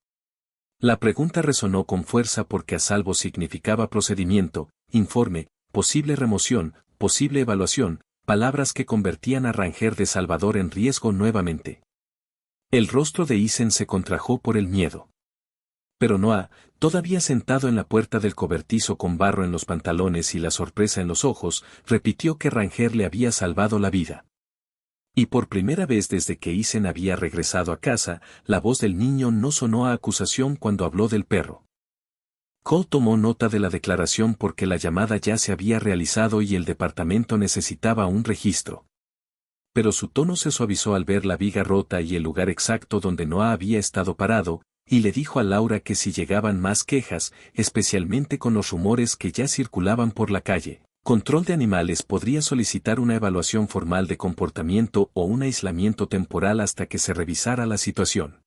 La pregunta resonó con fuerza porque a salvo significaba procedimiento, informe, posible remoción, posible evaluación, palabras que convertían a Ranger de Salvador en riesgo nuevamente. El rostro de Isen se contrajo por el miedo. Pero Noah, todavía sentado en la puerta del cobertizo con barro en los pantalones y la sorpresa en los ojos, repitió que Ranger le había salvado la vida. Y por primera vez desde que Isen había regresado a casa, la voz del niño no sonó a acusación cuando habló del perro. Cole tomó nota de la declaración porque la llamada ya se había realizado y el departamento necesitaba un registro. Pero su tono se suavizó al ver la viga rota y el lugar exacto donde Noah había estado parado, y le dijo a Laura que si llegaban más quejas, especialmente con los rumores que ya circulaban por la calle, Control de animales podría solicitar una evaluación formal de comportamiento o un aislamiento temporal hasta que se revisara la situación.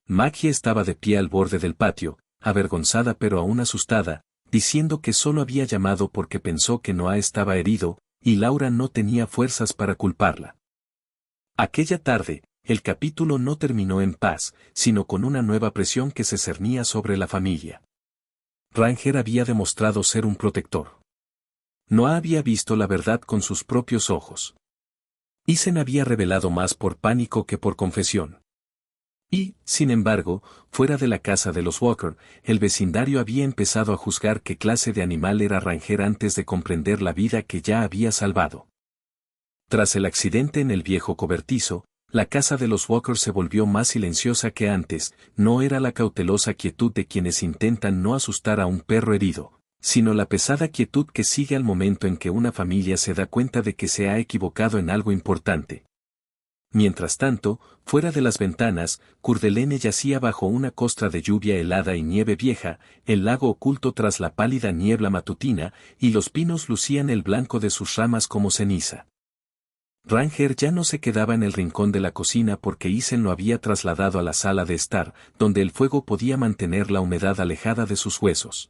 Maggie estaba de pie al borde del patio, avergonzada pero aún asustada, diciendo que solo había llamado porque pensó que Noah estaba herido, y Laura no tenía fuerzas para culparla. Aquella tarde, el capítulo no terminó en paz, sino con una nueva presión que se cernía sobre la familia. Ranger había demostrado ser un protector. Noah había visto la verdad con sus propios ojos. Ethan había revelado más por pánico que por confesión. Y, sin embargo, fuera de la casa de los Walker, el vecindario había empezado a juzgar qué clase de animal era Ranger antes de comprender la vida que ya había salvado. Tras el accidente en el viejo cobertizo, la casa de los Walker se volvió más silenciosa que antes. No era la cautelosa quietud de quienes intentan no asustar a un perro herido, sino la pesada quietud que sigue al momento en que una familia se da cuenta de que se ha equivocado en algo importante. Mientras tanto, fuera de las ventanas, Coeur d'Alene yacía bajo una costra de lluvia helada y nieve vieja, el lago oculto tras la pálida niebla matutina, y los pinos lucían el blanco de sus ramas como ceniza. Ranger ya no se quedaba en el rincón de la cocina porque Ethan lo había trasladado a la sala de estar, donde el fuego podía mantener la humedad alejada de sus huesos.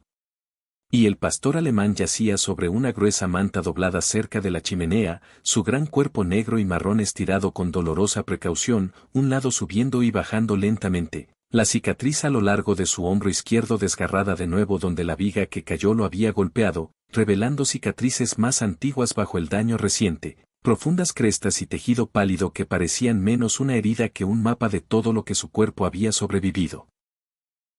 Y el pastor alemán yacía sobre una gruesa manta doblada cerca de la chimenea, su gran cuerpo negro y marrón estirado con dolorosa precaución, un lado subiendo y bajando lentamente, la cicatriz a lo largo de su hombro izquierdo desgarrada de nuevo donde la viga que cayó lo había golpeado, revelando cicatrices más antiguas bajo el daño reciente, profundas crestas y tejido pálido que parecían menos una herida que un mapa de todo lo que su cuerpo había sobrevivido.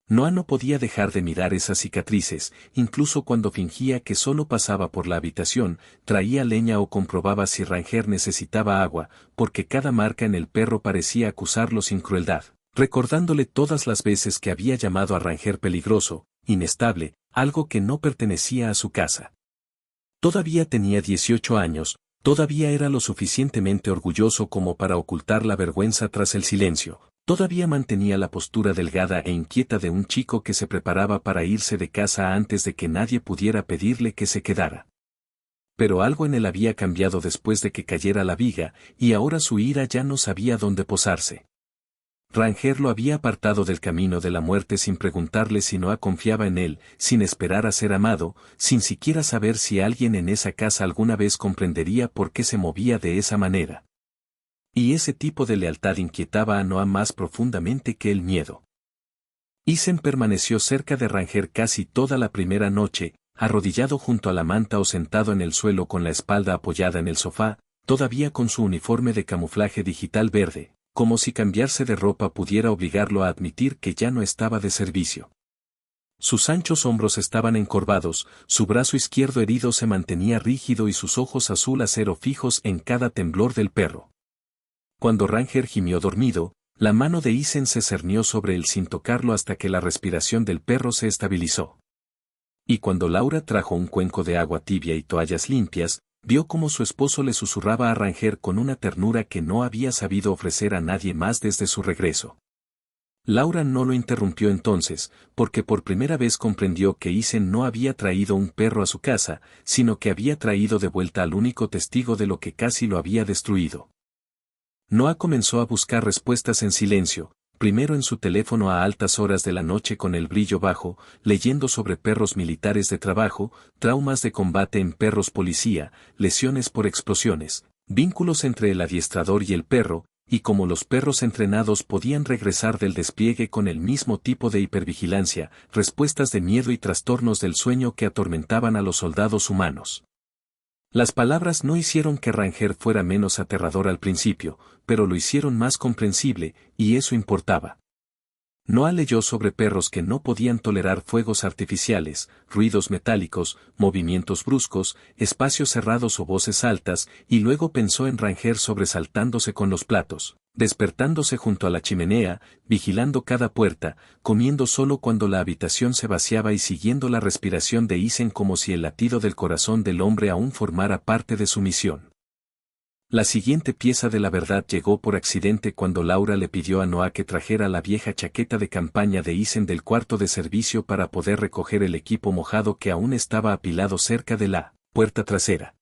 Noah no podía dejar de mirar esas cicatrices, incluso cuando fingía que solo pasaba por la habitación, traía leña o comprobaba si Ranger necesitaba agua, porque cada marca en el perro parecía acusarlo sin crueldad, recordándole todas las veces que había llamado a Ranger peligroso, inestable, algo que no pertenecía a su casa. Todavía tenía 18 años, todavía era lo suficientemente orgulloso como para ocultar la vergüenza tras el silencio. Todavía mantenía la postura delgada e inquieta de un chico que se preparaba para irse de casa antes de que nadie pudiera pedirle que se quedara. Pero algo en él había cambiado después de que cayera la viga, y ahora su ira ya no sabía dónde posarse. Ranger lo había apartado del camino de la muerte sin preguntarle si Noah confiaba en él, sin esperar a ser amado, sin siquiera saber si alguien en esa casa alguna vez comprendería por qué se movía de esa manera. Y ese tipo de lealtad inquietaba a Noah más profundamente que el miedo. Ethan permaneció cerca de Ranger casi toda la primera noche, arrodillado junto a la manta o sentado en el suelo con la espalda apoyada en el sofá, todavía con su uniforme de camuflaje digital verde, como si cambiarse de ropa pudiera obligarlo a admitir que ya no estaba de servicio. Sus anchos hombros estaban encorvados, su brazo izquierdo herido se mantenía rígido y sus ojos azul acero fijos en cada temblor del perro. Cuando Ranger gimió dormido, la mano de Ethan se cernió sobre él sin tocarlo hasta que la respiración del perro se estabilizó. Y cuando Laura trajo un cuenco de agua tibia y toallas limpias, vio cómo su esposo le susurraba a Ranger con una ternura que no había sabido ofrecer a nadie más desde su regreso. Laura no lo interrumpió entonces, porque por primera vez comprendió que Ethan no había traído un perro a su casa, sino que había traído de vuelta al único testigo de lo que casi lo había destruido. Noah comenzó a buscar respuestas en silencio, primero en su teléfono a altas horas de la noche con el brillo bajo, leyendo sobre perros militares de trabajo, traumas de combate en perros policía, lesiones por explosiones, vínculos entre el adiestrador y el perro, y cómo los perros entrenados podían regresar del despliegue con el mismo tipo de hipervigilancia, respuestas de miedo y trastornos del sueño que atormentaban a los soldados humanos. Las palabras no hicieron que Ranger fuera menos aterrador al principio, pero lo hicieron más comprensible, y eso importaba. Noah leyó sobre perros que no podían tolerar fuegos artificiales, ruidos metálicos, movimientos bruscos, espacios cerrados o voces altas, y luego pensó en Ranger sobresaltándose con los platos, despertándose junto a la chimenea, vigilando cada puerta, comiendo solo cuando la habitación se vaciaba y siguiendo la respiración de Ethan como si el latido del corazón del hombre aún formara parte de su misión. La siguiente pieza de la verdad llegó por accidente cuando Laura le pidió a Noah que trajera la vieja chaqueta de campaña de Ethan del cuarto de servicio para poder recoger el equipo mojado que aún estaba apilado cerca de la puerta trasera.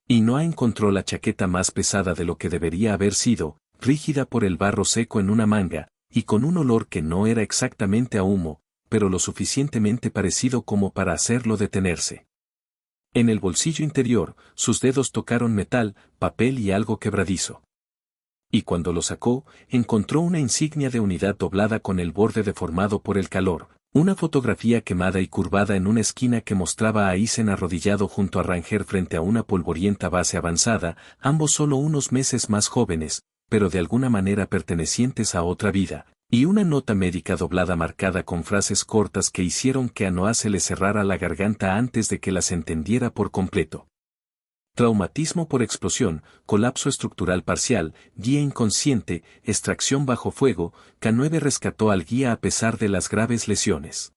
Y Noah encontró la chaqueta más pesada de lo que debería haber sido, rígida por el barro seco en una manga, y con un olor que no era exactamente a humo, pero lo suficientemente parecido como para hacerlo detenerse. En el bolsillo interior, sus dedos tocaron metal, papel y algo quebradizo. Y cuando lo sacó, encontró una insignia de unidad doblada con el borde deformado por el calor, una fotografía quemada y curvada en una esquina que mostraba a Eisen arrodillado junto a Ranger frente a una polvorienta base avanzada, ambos solo unos meses más jóvenes, pero de alguna manera pertenecientes a otra vida, y una nota médica doblada marcada con frases cortas que hicieron que a Noah se le cerrara la garganta antes de que las entendiera por completo. Traumatismo por explosión, colapso estructural parcial, guía inconsciente, extracción bajo fuego, K9 rescató al guía a pesar de las graves lesiones.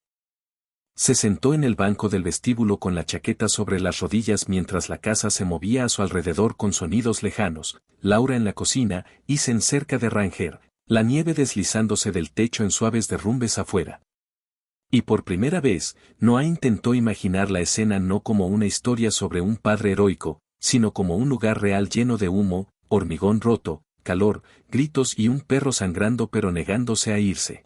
Se sentó en el banco del vestíbulo con la chaqueta sobre las rodillas mientras la casa se movía a su alrededor con sonidos lejanos, Laura en la cocina, Eisen cerca de Ranger, la nieve deslizándose del techo en suaves derrumbes afuera. Y por primera vez, Noah intentó imaginar la escena no como una historia sobre un padre heroico, sino como un lugar real lleno de humo, hormigón roto, calor, gritos y un perro sangrando pero negándose a irse.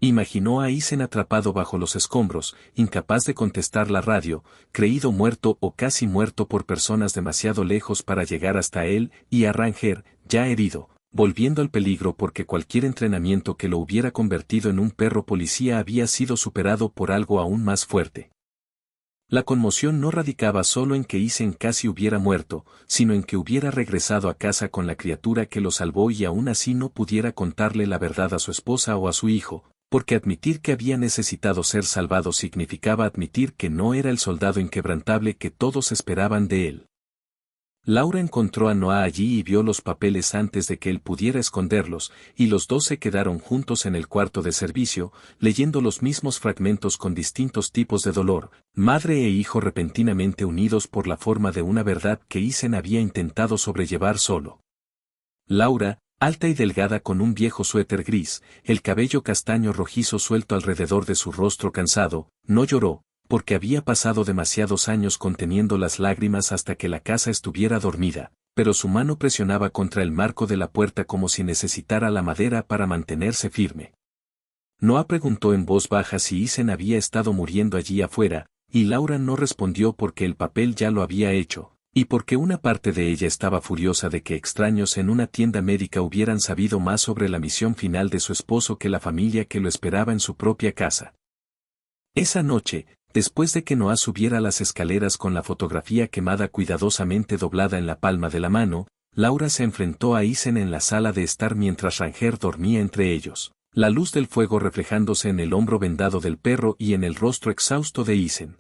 Imaginó a Eisen atrapado bajo los escombros, incapaz de contestar la radio, creído muerto o casi muerto por personas demasiado lejos para llegar hasta él, y a Ranger, ya herido, volviendo al peligro porque cualquier entrenamiento que lo hubiera convertido en un perro policía había sido superado por algo aún más fuerte. La conmoción no radicaba solo en que Eisen casi hubiera muerto, sino en que hubiera regresado a casa con la criatura que lo salvó y aún así no pudiera contarle la verdad a su esposa o a su hijo, porque admitir que había necesitado ser salvado significaba admitir que no era el soldado inquebrantable que todos esperaban de él. Laura encontró a Noah allí y vio los papeles antes de que él pudiera esconderlos, y los dos se quedaron juntos en el cuarto de servicio, leyendo los mismos fragmentos con distintos tipos de dolor, madre e hijo repentinamente unidos por la forma de una verdad que Eisen había intentado sobrellevar solo. Laura, alta y delgada con un viejo suéter gris, el cabello castaño rojizo suelto alrededor de su rostro cansado, no lloró, porque había pasado demasiados años conteniendo las lágrimas hasta que la casa estuviera dormida, pero su mano presionaba contra el marco de la puerta como si necesitara la madera para mantenerse firme. Noah preguntó en voz baja si Eisen había estado muriendo allí afuera, y Laura no respondió porque el papel ya lo había hecho, y porque una parte de ella estaba furiosa de que extraños en una tienda médica hubieran sabido más sobre la misión final de su esposo que la familia que lo esperaba en su propia casa. Esa noche, después de que Noah subiera las escaleras con la fotografía quemada cuidadosamente doblada en la palma de la mano, Laura se enfrentó a Eisen en la sala de estar mientras Ranger dormía entre ellos, la luz del fuego reflejándose en el hombro vendado del perro y en el rostro exhausto de Eisen.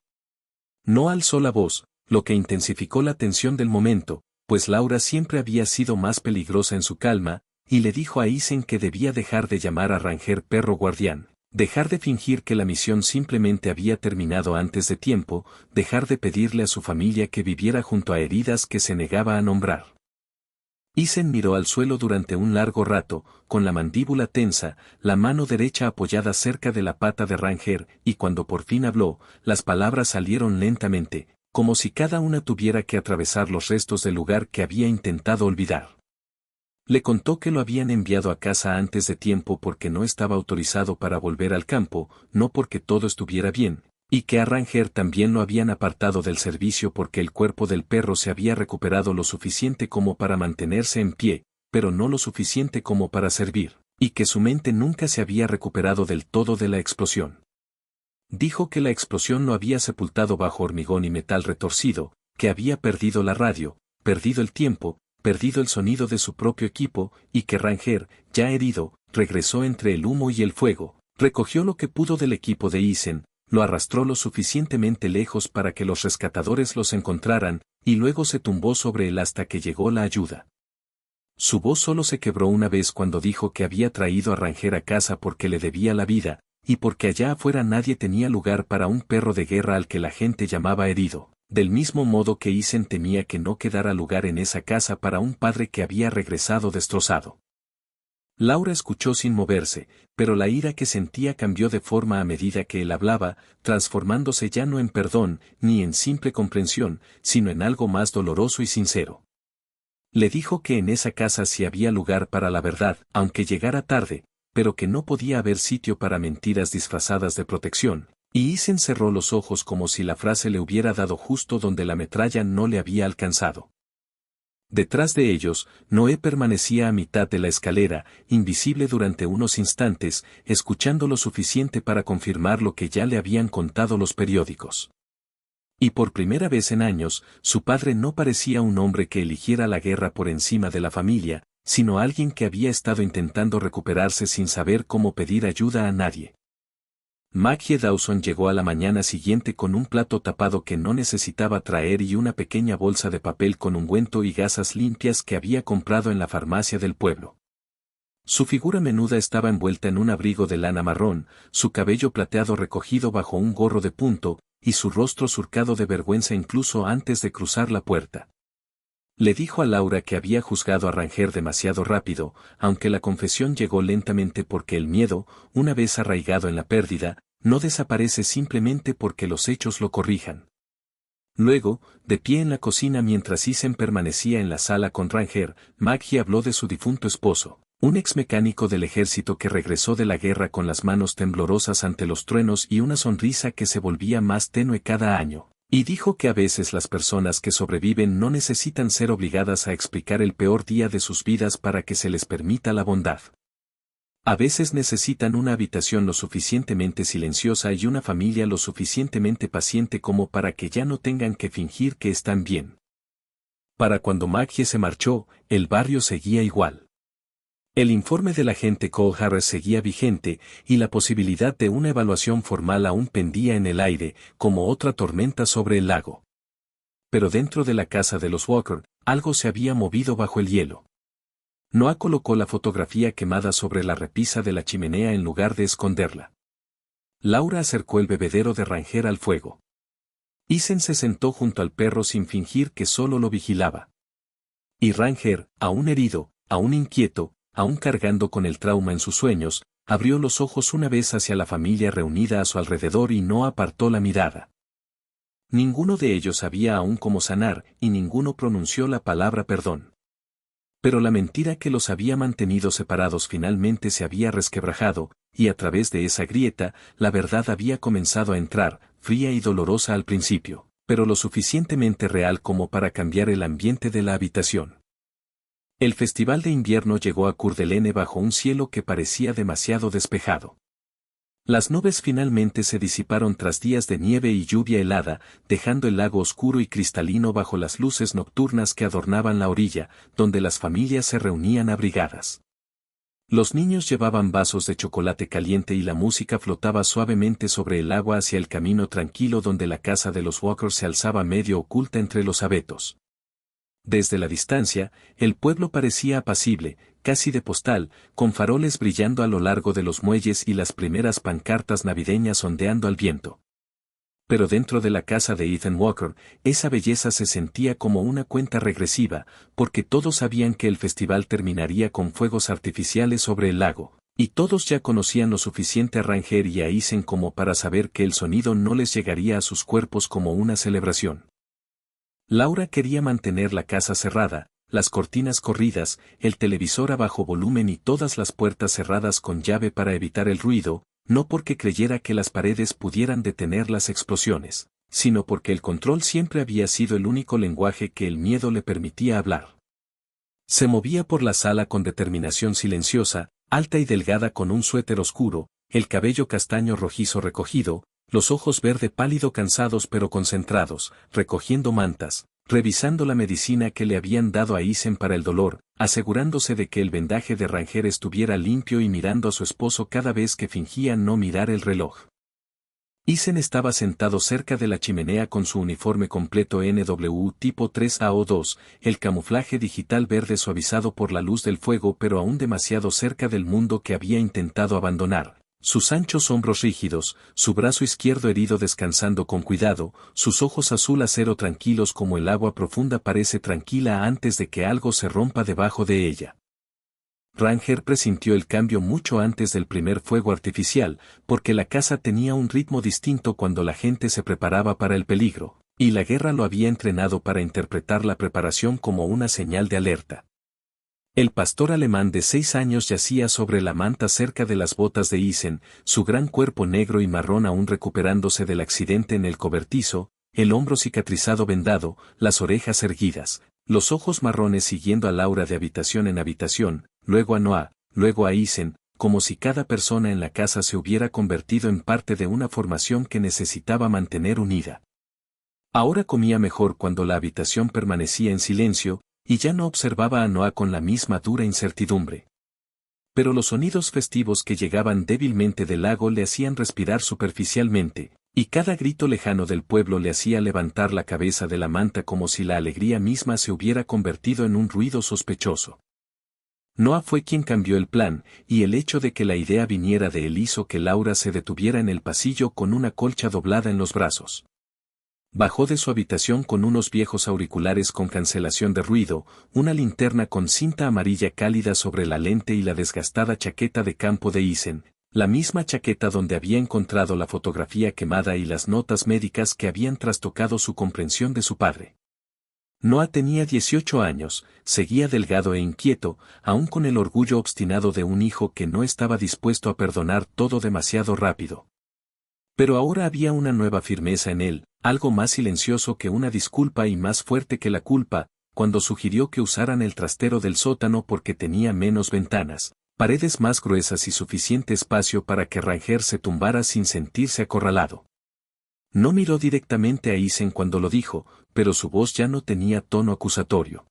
No alzó la voz, lo que intensificó la tensión del momento, pues Laura siempre había sido más peligrosa en su calma, y le dijo a Eisen que debía dejar de llamar a Ranger perro guardián. Dejar de fingir que la misión simplemente había terminado antes de tiempo, dejar de pedirle a su familia que viviera junto a heridas que se negaba a nombrar. Eisen miró al suelo durante un largo rato, con la mandíbula tensa, la mano derecha apoyada cerca de la pata de Ranger, y cuando por fin habló, las palabras salieron lentamente, como si cada una tuviera que atravesar los restos del lugar que había intentado olvidar. Le contó que lo habían enviado a casa antes de tiempo porque no estaba autorizado para volver al campo, no porque todo estuviera bien, y que a Ranger también lo habían apartado del servicio porque el cuerpo del perro se había recuperado lo suficiente como para mantenerse en pie, pero no lo suficiente como para servir, y que su mente nunca se había recuperado del todo de la explosión. Dijo que la explosión lo había sepultado bajo hormigón y metal retorcido, que había perdido la radio, perdido el tiempo, perdido el sonido de su propio equipo, y que Ranger, ya herido, regresó entre el humo y el fuego, recogió lo que pudo del equipo de Eisen, lo arrastró lo suficientemente lejos para que los rescatadores los encontraran, y luego se tumbó sobre él hasta que llegó la ayuda. Su voz solo se quebró una vez cuando dijo que había traído a Ranger a casa porque le debía la vida, y porque allá afuera nadie tenía lugar para un perro de guerra al que la gente llamaba herido. Del mismo modo que Eisen temía que no quedara lugar en esa casa para un padre que había regresado destrozado. Laura escuchó sin moverse, pero la ira que sentía cambió de forma a medida que él hablaba, transformándose ya no en perdón, ni en simple comprensión, sino en algo más doloroso y sincero. Le dijo que en esa casa sí había lugar para la verdad, aunque llegara tarde, pero que no podía haber sitio para mentiras disfrazadas de protección, y Isen cerró los ojos como si la frase le hubiera dado justo donde la metralla no le había alcanzado. Detrás de ellos, Noé permanecía a mitad de la escalera, invisible durante unos instantes, escuchando lo suficiente para confirmar lo que ya le habían contado los periódicos. Y por primera vez en años, su padre no parecía un hombre que eligiera la guerra por encima de la familia, sino alguien que había estado intentando recuperarse sin saber cómo pedir ayuda a nadie. Maggie Dawson llegó a la mañana siguiente con un plato tapado que no necesitaba traer y una pequeña bolsa de papel con ungüento y gasas limpias que había comprado en la farmacia del pueblo. Su figura menuda estaba envuelta en un abrigo de lana marrón, su cabello plateado recogido bajo un gorro de punto, y su rostro surcado de vergüenza incluso antes de cruzar la puerta. Le dijo a Laura que había juzgado a Ranger demasiado rápido, aunque la confesión llegó lentamente porque el miedo, una vez arraigado en la pérdida, no desaparece simplemente porque los hechos lo corrijan. Luego, de pie en la cocina mientras Isen permanecía en la sala con Ranger, Maggie habló de su difunto esposo, un ex mecánico del ejército que regresó de la guerra con las manos temblorosas ante los truenos y una sonrisa que se volvía más tenue cada año. Y dijo que a veces las personas que sobreviven no necesitan ser obligadas a explicar el peor día de sus vidas para que se les permita la bondad. A veces necesitan una habitación lo suficientemente silenciosa y una familia lo suficientemente paciente como para que ya no tengan que fingir que están bien. Para cuando Maggie se marchó, el barrio seguía igual. El informe del agente Cole Harris seguía vigente, y la posibilidad de una evaluación formal aún pendía en el aire, como otra tormenta sobre el lago. Pero dentro de la casa de los Walker, algo se había movido bajo el hielo. Noah colocó la fotografía quemada sobre la repisa de la chimenea en lugar de esconderla. Laura acercó el bebedero de Ranger al fuego. Isen se sentó junto al perro sin fingir que solo lo vigilaba. Y Ranger, aún herido, aún inquieto, aún cargando con el trauma en sus sueños, abrió los ojos una vez hacia la familia reunida a su alrededor y no apartó la mirada. Ninguno de ellos sabía aún cómo sanar, y ninguno pronunció la palabra perdón. Pero la mentira que los había mantenido separados finalmente se había resquebrajado, y a través de esa grieta, la verdad había comenzado a entrar, fría y dolorosa al principio, pero lo suficientemente real como para cambiar el ambiente de la habitación. El festival de invierno llegó a Coeur d'Alene bajo un cielo que parecía demasiado despejado. Las nubes finalmente se disiparon tras días de nieve y lluvia helada, dejando el lago oscuro y cristalino bajo las luces nocturnas que adornaban la orilla, donde las familias se reunían abrigadas. Los niños llevaban vasos de chocolate caliente y la música flotaba suavemente sobre el agua hacia el camino tranquilo donde la casa de los Walker se alzaba medio oculta entre los abetos. Desde la distancia, el pueblo parecía apacible, casi de postal, con faroles brillando a lo largo de los muelles y las primeras pancartas navideñas ondeando al viento. Pero dentro de la casa de Ethan Walker, esa belleza se sentía como una cuenta regresiva, porque todos sabían que el festival terminaría con fuegos artificiales sobre el lago, y todos ya conocían lo suficiente a Ranger y a Isen como para saber que el sonido no les llegaría a sus cuerpos como una celebración. Laura quería mantener la casa cerrada, las cortinas corridas, el televisor a bajo volumen y todas las puertas cerradas con llave para evitar el ruido, no porque creyera que las paredes pudieran detener las explosiones, sino porque el control siempre había sido el único lenguaje que el miedo le permitía hablar. Se movía por la sala con determinación silenciosa, alta y delgada con un suéter oscuro, el cabello castaño rojizo recogido, los ojos verde pálido cansados pero concentrados, recogiendo mantas, revisando la medicina que le habían dado a Isen para el dolor, asegurándose de que el vendaje de Ranger estuviera limpio y mirando a su esposo cada vez que fingía no mirar el reloj. Isen estaba sentado cerca de la chimenea con su uniforme completo NW tipo 3AO2, el camuflaje digital verde suavizado por la luz del fuego pero aún demasiado cerca del mundo que había intentado abandonar. Sus anchos hombros rígidos, su brazo izquierdo herido descansando con cuidado, sus ojos azul acero tranquilos como el agua profunda parece tranquila antes de que algo se rompa debajo de ella. Ranger presintió el cambio mucho antes del primer fuego artificial, porque la casa tenía un ritmo distinto cuando la gente se preparaba para el peligro, y la guerra lo había entrenado para interpretar la preparación como una señal de alerta. El pastor alemán de 6 años yacía sobre la manta cerca de las botas de Isen, su gran cuerpo negro y marrón aún recuperándose del accidente en el cobertizo, el hombro cicatrizado vendado, las orejas erguidas, los ojos marrones siguiendo a Laura de habitación en habitación, luego a Noah, luego a Isen, como si cada persona en la casa se hubiera convertido en parte de una formación que necesitaba mantener unida. Ahora comía mejor cuando la habitación permanecía en silencio, y ya no observaba a Noah con la misma dura incertidumbre. Pero los sonidos festivos que llegaban débilmente del lago le hacían respirar superficialmente, y cada grito lejano del pueblo le hacía levantar la cabeza de la manta como si la alegría misma se hubiera convertido en un ruido sospechoso. Noah fue quien cambió el plan, y el hecho de que la idea viniera de él hizo que Laura se detuviera en el pasillo con una colcha doblada en los brazos. Bajó de su habitación con unos viejos auriculares con cancelación de ruido, una linterna con cinta amarilla cálida sobre la lente y la desgastada chaqueta de campo de Isen, la misma chaqueta donde había encontrado la fotografía quemada y las notas médicas que habían trastocado su comprensión de su padre. Noah tenía 18 años, seguía delgado e inquieto, aún con el orgullo obstinado de un hijo que no estaba dispuesto a perdonar todo demasiado rápido. Pero ahora había una nueva firmeza en él, algo más silencioso que una disculpa y más fuerte que la culpa, cuando sugirió que usaran el trastero del sótano porque tenía menos ventanas, paredes más gruesas y suficiente espacio para que Ranger se tumbara sin sentirse acorralado. No miró directamente a Isen cuando lo dijo, pero su voz ya no tenía tono acusatorio.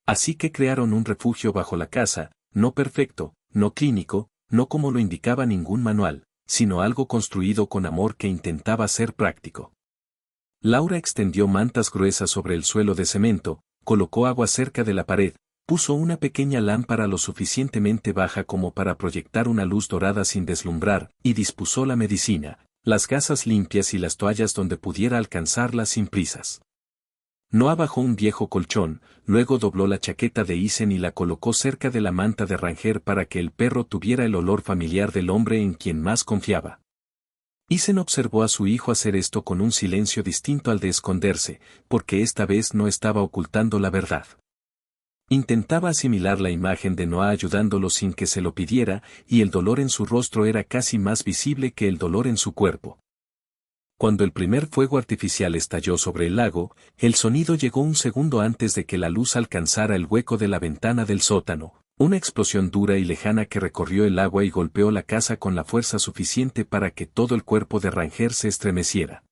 Así que crearon un refugio bajo la casa, no perfecto, no clínico, no como lo indicaba ningún manual, sino algo construido con amor que intentaba ser práctico. Laura extendió mantas gruesas sobre el suelo de cemento, colocó agua cerca de la pared, puso una pequeña lámpara lo suficientemente baja como para proyectar una luz dorada sin deslumbrar, y dispuso la medicina, las gasas limpias y las toallas donde pudiera alcanzarlas sin prisas. Noah bajó un viejo colchón, luego dobló la chaqueta de Isen y la colocó cerca de la manta de Ranger para que el perro tuviera el olor familiar del hombre en quien más confiaba. Isen observó a su hijo hacer esto con un silencio distinto al de esconderse, porque esta vez no estaba ocultando la verdad. Intentaba asimilar la imagen de Noah ayudándolo sin que se lo pidiera, y el dolor en su rostro era casi más visible que el dolor en su cuerpo. Cuando el primer fuego artificial estalló sobre el lago, el sonido llegó un segundo antes de que la luz alcanzara el hueco de la ventana del sótano, una explosión dura y lejana que recorrió el agua y golpeó la casa con la fuerza suficiente para que todo el cuerpo de Ranger se estremeciera.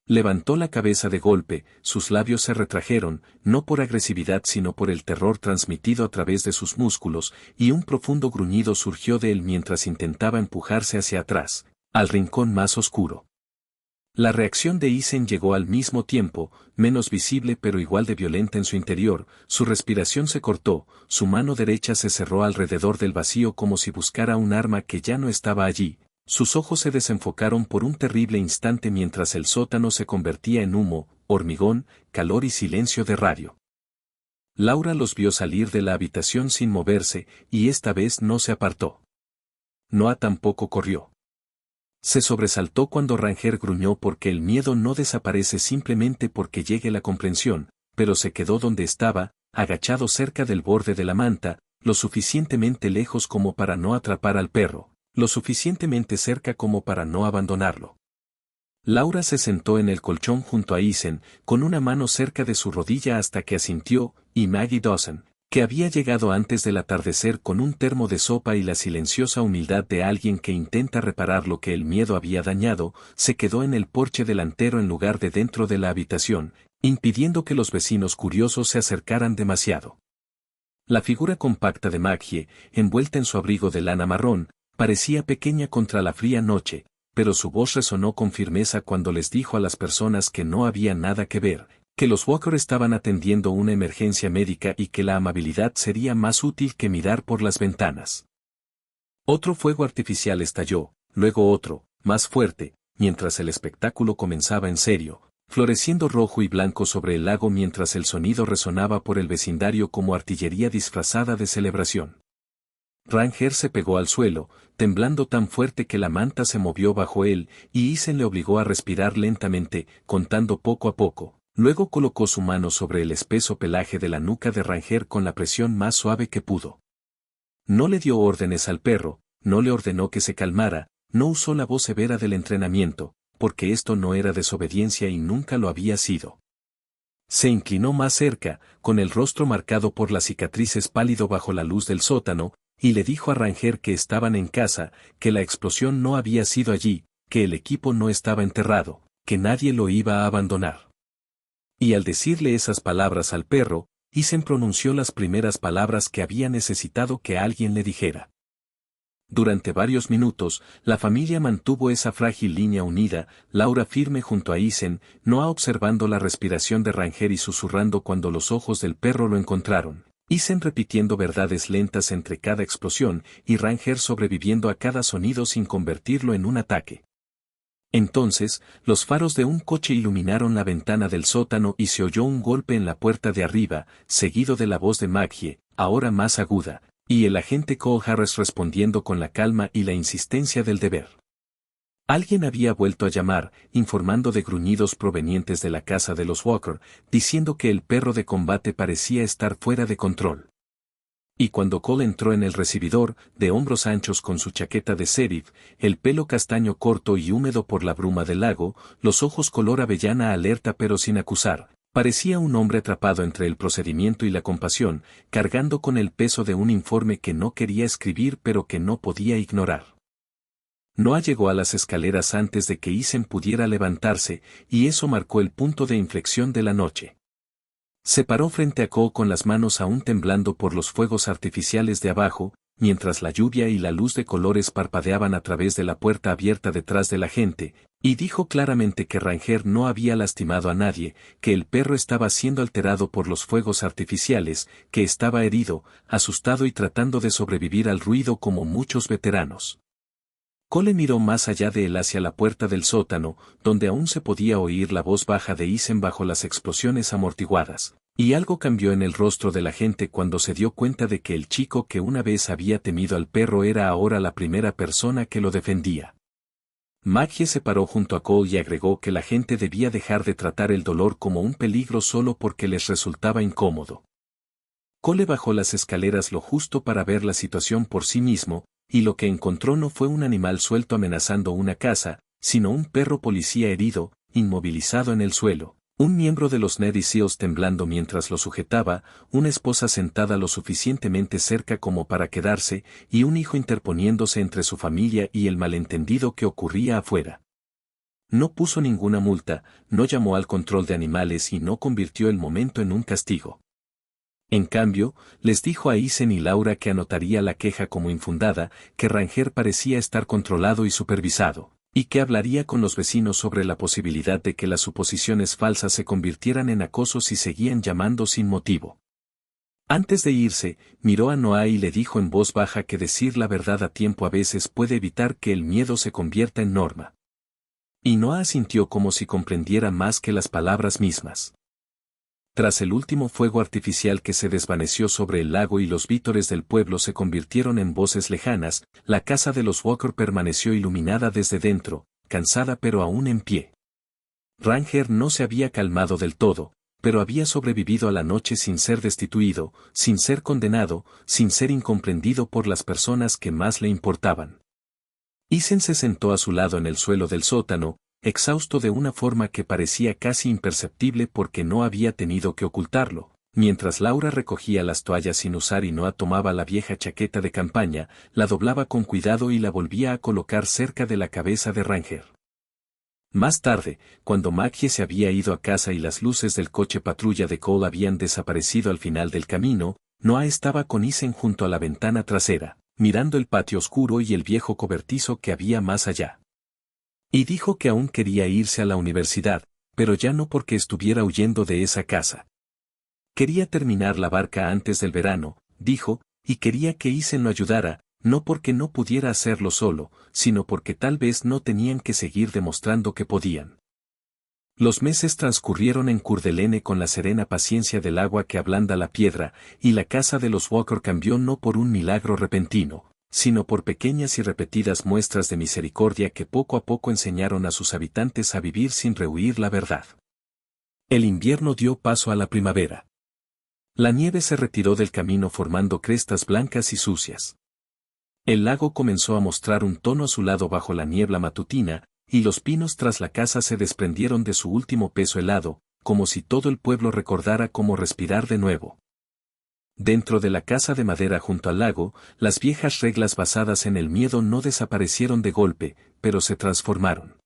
Levantó la cabeza de golpe, sus labios se retrajeron, no por agresividad sino por el terror transmitido a través de sus músculos, y un profundo gruñido surgió de él mientras intentaba empujarse hacia atrás, al rincón más oscuro. La reacción de Isen llegó al mismo tiempo, menos visible pero igual de violenta en su interior, su respiración se cortó, su mano derecha se cerró alrededor del vacío como si buscara un arma que ya no estaba allí. Sus ojos se desenfocaron por un terrible instante mientras el sótano se convertía en humo, hormigón, calor y silencio de radio. Laura los vio salir de la habitación sin moverse, y esta vez no se apartó. Noah tampoco corrió. Se sobresaltó cuando Ranger gruñó porque el miedo no desaparece simplemente porque llegue la comprensión, pero se quedó donde estaba, agachado cerca del borde de la manta, lo suficientemente lejos como para no atrapar al perro, lo suficientemente cerca como para no abandonarlo. Laura se sentó en el colchón junto a Isen, con una mano cerca de su rodilla hasta que asintió, y Maggie Dawson, que había llegado antes del atardecer con un termo de sopa y la silenciosa humildad de alguien que intenta reparar lo que el miedo había dañado, se quedó en el porche delantero en lugar de dentro de la habitación, impidiendo que los vecinos curiosos se acercaran demasiado. La figura compacta de Maggie, envuelta en su abrigo de lana marrón, parecía pequeña contra la fría noche, pero su voz resonó con firmeza cuando les dijo a las personas que no había nada que ver, que los Walker estaban atendiendo una emergencia médica y que la amabilidad sería más útil que mirar por las ventanas. Otro fuego artificial estalló, luego otro, más fuerte, mientras el espectáculo comenzaba en serio, floreciendo rojo y blanco sobre el lago mientras el sonido resonaba por el vecindario como artillería disfrazada de celebración. Ranger se pegó al suelo, temblando tan fuerte que la manta se movió bajo él, y Isen le obligó a respirar lentamente, contando poco a poco. Luego colocó su mano sobre el espeso pelaje de la nuca de Ranger con la presión más suave que pudo. No le dio órdenes al perro, no le ordenó que se calmara, no usó la voz severa del entrenamiento, porque esto no era desobediencia y nunca lo había sido. Se inclinó más cerca, con el rostro marcado por las cicatrices pálido bajo la luz del sótano, y le dijo a Ranger que estaban en casa, que la explosión no había sido allí, que el equipo no estaba enterrado, que nadie lo iba a abandonar. Y al decirle esas palabras al perro, Isen pronunció las primeras palabras que había necesitado que alguien le dijera. Durante varios minutos, la familia mantuvo esa frágil línea unida, Laura firme junto a Isen, Noah observando la respiración de Ranger y susurrando cuando los ojos del perro lo encontraron. Isen repitiendo verdades lentas entre cada explosión, y Ranger sobreviviendo a cada sonido sin convertirlo en un ataque. Entonces, los faros de un coche iluminaron la ventana del sótano y se oyó un golpe en la puerta de arriba, seguido de la voz de Maggie, ahora más aguda, y el agente Cole Harris respondiendo con la calma y la insistencia del deber. Alguien había vuelto a llamar, informando de gruñidos provenientes de la casa de los Walker, diciendo que el perro de combate parecía estar fuera de control. Y cuando Cole entró en el recibidor, de hombros anchos con su chaqueta de sheriff, el pelo castaño corto y húmedo por la bruma del lago, los ojos color avellana alerta pero sin acusar, parecía un hombre atrapado entre el procedimiento y la compasión, cargando con el peso de un informe que no quería escribir pero que no podía ignorar. Noah llegó a las escaleras antes de que Isen pudiera levantarse, y eso marcó el punto de inflexión de la noche. Se paró frente a Cole con las manos aún temblando por los fuegos artificiales de abajo, mientras la lluvia y la luz de colores parpadeaban a través de la puerta abierta detrás de la gente, y dijo claramente que Ranger no había lastimado a nadie, que el perro estaba siendo alterado por los fuegos artificiales, que estaba herido, asustado y tratando de sobrevivir al ruido como muchos veteranos. Cole miró más allá de él hacia la puerta del sótano, donde aún se podía oír la voz baja de Isen bajo las explosiones amortiguadas, y algo cambió en el rostro de la gente cuando se dio cuenta de que el chico que una vez había temido al perro era ahora la primera persona que lo defendía. Maggie se paró junto a Cole y agregó que la gente debía dejar de tratar el dolor como un peligro solo porque les resultaba incómodo. Cole bajó las escaleras lo justo para ver la situación por sí mismo, y lo que encontró no fue un animal suelto amenazando una casa, sino un perro policía herido, inmovilizado en el suelo, un miembro de los Navy Seals temblando mientras lo sujetaba, una esposa sentada lo suficientemente cerca como para quedarse, y un hijo interponiéndose entre su familia y el malentendido que ocurría afuera. No puso ninguna multa, no llamó al control de animales y no convirtió el momento en un castigo. En cambio, les dijo a Isen y Laura que anotaría la queja como infundada, que Ranger parecía estar controlado y supervisado, y que hablaría con los vecinos sobre la posibilidad de que las suposiciones falsas se convirtieran en acoso si seguían llamando sin motivo. Antes de irse, miró a Noah y le dijo en voz baja que decir la verdad a tiempo a veces puede evitar que el miedo se convierta en norma. Y Noah sintió como si comprendiera más que las palabras mismas. Tras el último fuego artificial que se desvaneció sobre el lago y los vítores del pueblo se convirtieron en voces lejanas, la casa de los Walker permaneció iluminada desde dentro, cansada pero aún en pie. Ranger no se había calmado del todo, pero había sobrevivido a la noche sin ser destituido, sin ser condenado, sin ser incomprendido por las personas que más le importaban. Isen se sentó a su lado en el suelo del sótano, exhausto de una forma que parecía casi imperceptible porque no había tenido que ocultarlo, mientras Laura recogía las toallas sin usar y Noah tomaba la vieja chaqueta de campaña, la doblaba con cuidado y la volvía a colocar cerca de la cabeza de Ranger. Más tarde, cuando Maggie se había ido a casa y las luces del coche patrulla de Cole habían desaparecido al final del camino, Noah estaba con Isen junto a la ventana trasera, mirando el patio oscuro y el viejo cobertizo que había más allá. Y dijo que aún quería irse a la universidad, pero ya no porque estuviera huyendo de esa casa. Quería terminar la barca antes del verano, dijo, y quería que Isen lo ayudara, no porque no pudiera hacerlo solo, sino porque tal vez no tenían que seguir demostrando que podían. Los meses transcurrieron en Coeur d'Alene con la serena paciencia del agua que ablanda la piedra, y la casa de los Walker cambió no por un milagro repentino, sino por pequeñas y repetidas muestras de misericordia que poco a poco enseñaron a sus habitantes a vivir sin rehuir la verdad. El invierno dio paso a la primavera. La nieve se retiró del camino formando crestas blancas y sucias. El lago comenzó a mostrar un tono azulado bajo la niebla matutina, y los pinos tras la casa se desprendieron de su último peso helado, como si todo el pueblo recordara cómo respirar de nuevo. Dentro de la casa de madera junto al lago, las viejas reglas basadas en el miedo no desaparecieron de golpe, pero se transformaron.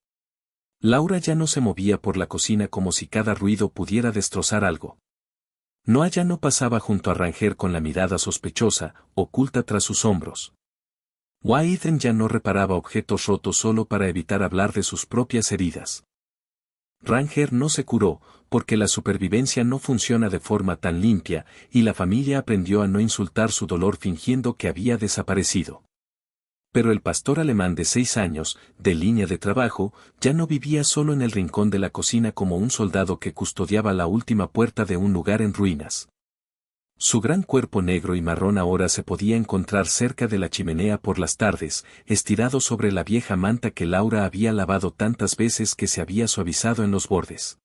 Laura ya no se movía por la cocina como si cada ruido pudiera destrozar algo. Noah ya no pasaba junto a Ranger con la mirada sospechosa, oculta tras sus hombros. Ethan ya no reparaba objetos rotos solo para evitar hablar de sus propias heridas. Ranger no se curó, porque la supervivencia no funciona de forma tan limpia, y la familia aprendió a no insultar su dolor fingiendo que había desaparecido. Pero el pastor alemán de 6 años, de línea de trabajo, ya no vivía solo en el rincón de la cocina como un soldado que custodiaba la última puerta de un lugar en ruinas. Su gran cuerpo negro y marrón ahora se podía encontrar cerca de la chimenea por las tardes, estirado sobre la vieja manta que Laura había lavado tantas veces que se había suavizado en los bordes.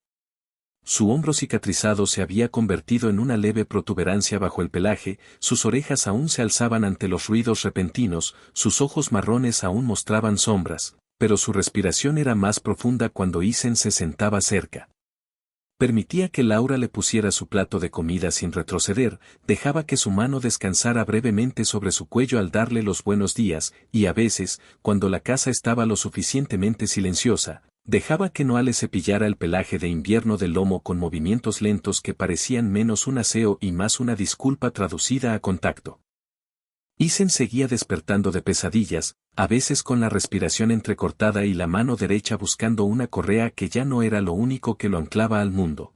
Su hombro cicatrizado se había convertido en una leve protuberancia bajo el pelaje, sus orejas aún se alzaban ante los ruidos repentinos, sus ojos marrones aún mostraban sombras, pero su respiración era más profunda cuando Ethan se sentaba cerca. Permitía que Laura le pusiera su plato de comida sin retroceder, dejaba que su mano descansara brevemente sobre su cuello al darle los buenos días, y a veces, cuando la casa estaba lo suficientemente silenciosa, dejaba que Noah le cepillara el pelaje de invierno del lomo con movimientos lentos que parecían menos un aseo y más una disculpa traducida a contacto. Ethan seguía despertando de pesadillas, a veces con la respiración entrecortada y la mano derecha buscando una correa que ya no era lo único que lo anclaba al mundo.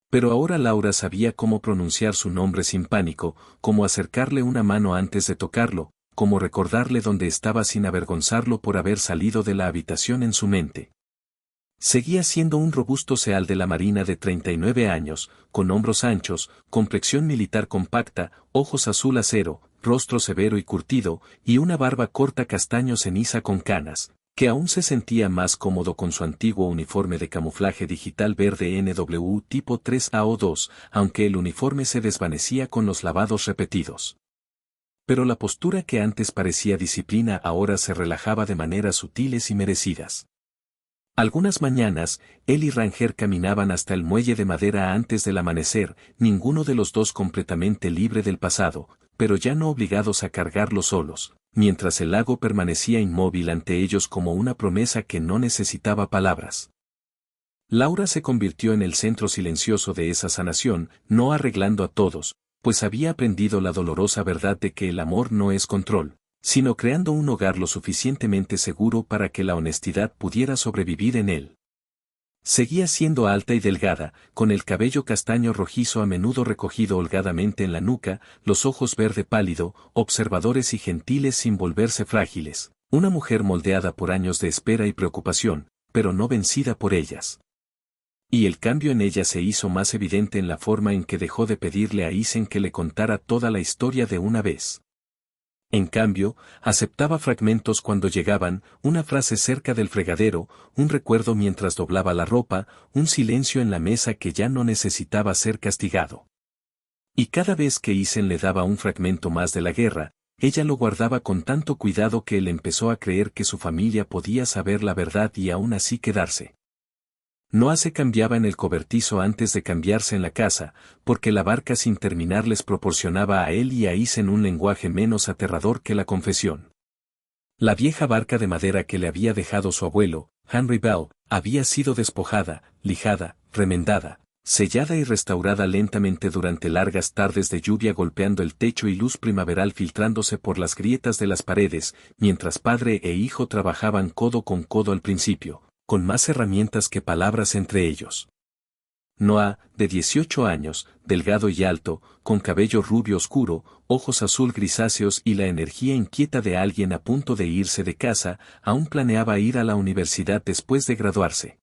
Pero ahora Laura sabía cómo pronunciar su nombre sin pánico, cómo acercarle una mano antes de tocarlo, cómo recordarle dónde estaba sin avergonzarlo por haber salido de la habitación en su mente. Seguía siendo un robusto seal de la Marina de 39 años, con hombros anchos, complexión militar compacta, ojos azul acero, rostro severo y curtido, y una barba corta castaño ceniza con canas, que aún se sentía más cómodo con su antiguo uniforme de camuflaje digital verde NW tipo 3AO2, aunque el uniforme se desvanecía con los lavados repetidos. Pero la postura que antes parecía disciplina ahora se relajaba de maneras sutiles y merecidas. Algunas mañanas, él y Ranger caminaban hasta el muelle de madera antes del amanecer, ninguno de los dos completamente libre del pasado, pero ya no obligados a cargarlo solos, mientras el lago permanecía inmóvil ante ellos como una promesa que no necesitaba palabras. Laura se convirtió en el centro silencioso de esa sanación, no arreglando a todos, pues había aprendido la dolorosa verdad de que el amor no es control, sino creando un hogar lo suficientemente seguro para que la honestidad pudiera sobrevivir en él. Seguía siendo alta y delgada, con el cabello castaño rojizo a menudo recogido holgadamente en la nuca, los ojos verde pálido, observadores y gentiles sin volverse frágiles, una mujer moldeada por años de espera y preocupación, pero no vencida por ellas. Y el cambio en ella se hizo más evidente en la forma en que dejó de pedirle a Ethan que le contara toda la historia de una vez. En cambio, aceptaba fragmentos cuando llegaban, una frase cerca del fregadero, un recuerdo mientras doblaba la ropa, un silencio en la mesa que ya no necesitaba ser castigado. Y cada vez que Ethan le daba un fragmento más de la guerra, ella lo guardaba con tanto cuidado que él empezó a creer que su familia podía saber la verdad y aún así quedarse. Noah se cambiaba en el cobertizo antes de cambiarse en la casa, porque la barca sin terminar les proporcionaba a él y a Ethan un lenguaje menos aterrador que la confesión. La vieja barca de madera que le había dejado su abuelo, Henry Bell, había sido despojada, lijada, remendada, sellada y restaurada lentamente durante largas tardes de lluvia golpeando el techo y luz primaveral filtrándose por las grietas de las paredes, mientras padre e hijo trabajaban codo con codo al principio, con más herramientas que palabras entre ellos. Noah, de 18 años, delgado y alto, con cabello rubio oscuro, ojos azul grisáceos y la energía inquieta de alguien a punto de irse de casa, aún planeaba ir a la universidad después de graduarse.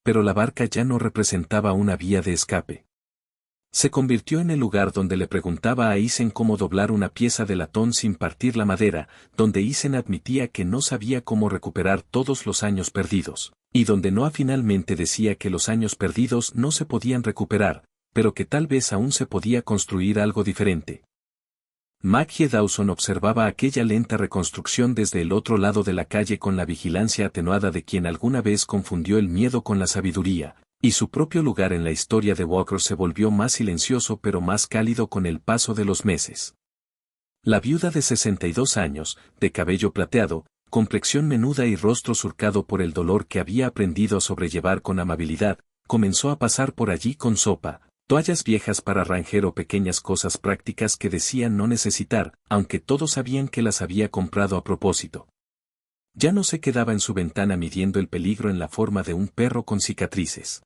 pero la barca ya no representaba una vía de escape. Se convirtió en el lugar donde le preguntaba a Isen cómo doblar una pieza de latón sin partir la madera, donde Isen admitía que no sabía cómo recuperar todos los años perdidos, y donde Noah finalmente decía que los años perdidos no se podían recuperar, pero que tal vez aún se podía construir algo diferente. Maggie Dawson observaba aquella lenta reconstrucción desde el otro lado de la calle con la vigilancia atenuada de quien alguna vez confundió el miedo con la sabiduría, y su propio lugar en la historia de Walker se volvió más silencioso pero más cálido con el paso de los meses. La viuda de 62 años, de cabello plateado, complexión menuda y rostro surcado por el dolor que había aprendido a sobrellevar con amabilidad, comenzó a pasar por allí con sopa, toallas viejas para Ranger o pequeñas cosas prácticas que decían no necesitar, aunque todos sabían que las había comprado a propósito. Ya no se quedaba en su ventana midiendo el peligro en la forma de un perro con cicatrices.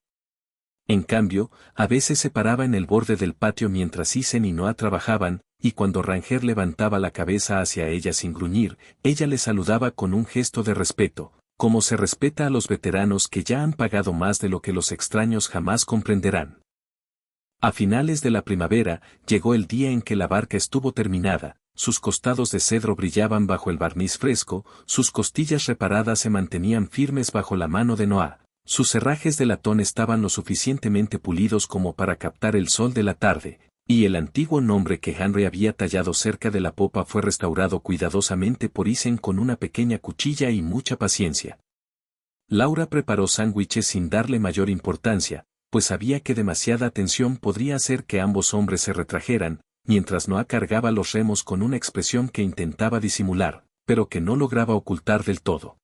En cambio, a veces se paraba en el borde del patio mientras Isen y Noah trabajaban, y cuando Ranger levantaba la cabeza hacia ella sin gruñir, ella le saludaba con un gesto de respeto, como se respeta a los veteranos que ya han pagado más de lo que los extraños jamás comprenderán. A finales de la primavera, llegó el día en que la barca estuvo terminada, sus costados de cedro brillaban bajo el barniz fresco, sus costillas reparadas se mantenían firmes bajo la mano de Noah. Sus herrajes de latón estaban lo suficientemente pulidos como para captar el sol de la tarde, y el antiguo nombre que Henry había tallado cerca de la popa fue restaurado cuidadosamente por Isen con una pequeña cuchilla y mucha paciencia. Laura preparó sándwiches sin darle mayor importancia, pues sabía que demasiada atención podría hacer que ambos hombres se retrajeran, mientras Noah cargaba los remos con una expresión que intentaba disimular, pero que no lograba ocultar del todo.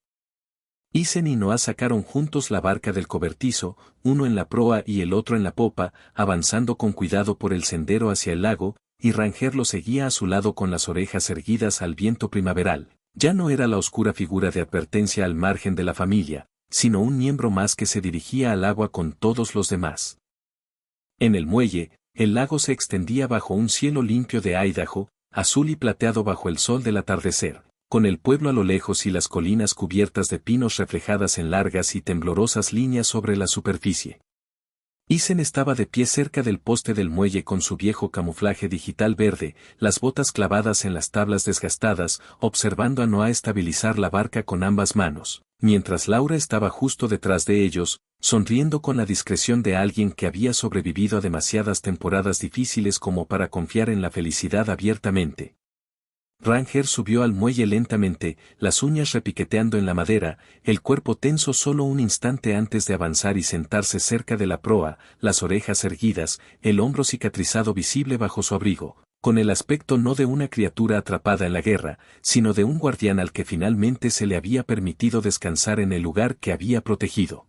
Isen y Noah sacaron juntos la barca del cobertizo, uno en la proa y el otro en la popa, avanzando con cuidado por el sendero hacia el lago, y Ranger lo seguía a su lado con las orejas erguidas al viento primaveral. Ya no era la oscura figura de advertencia al margen de la familia, sino un miembro más que se dirigía al agua con todos los demás. En el muelle, el lago se extendía bajo un cielo limpio de Idaho, azul y plateado bajo el sol del atardecer, con el pueblo a lo lejos y las colinas cubiertas de pinos reflejadas en largas y temblorosas líneas sobre la superficie. Isen estaba de pie cerca del poste del muelle con su viejo camuflaje digital verde, las botas clavadas en las tablas desgastadas, observando a Noah estabilizar la barca con ambas manos, mientras Laura estaba justo detrás de ellos, sonriendo con la discreción de alguien que había sobrevivido a demasiadas temporadas difíciles como para confiar en la felicidad abiertamente. Ranger subió al muelle lentamente, las uñas repiqueteando en la madera, el cuerpo tenso solo un instante antes de avanzar y sentarse cerca de la proa, las orejas erguidas, el hombro cicatrizado visible bajo su abrigo, con el aspecto no de una criatura atrapada en la guerra, sino de un guardián al que finalmente se le había permitido descansar en el lugar que había protegido.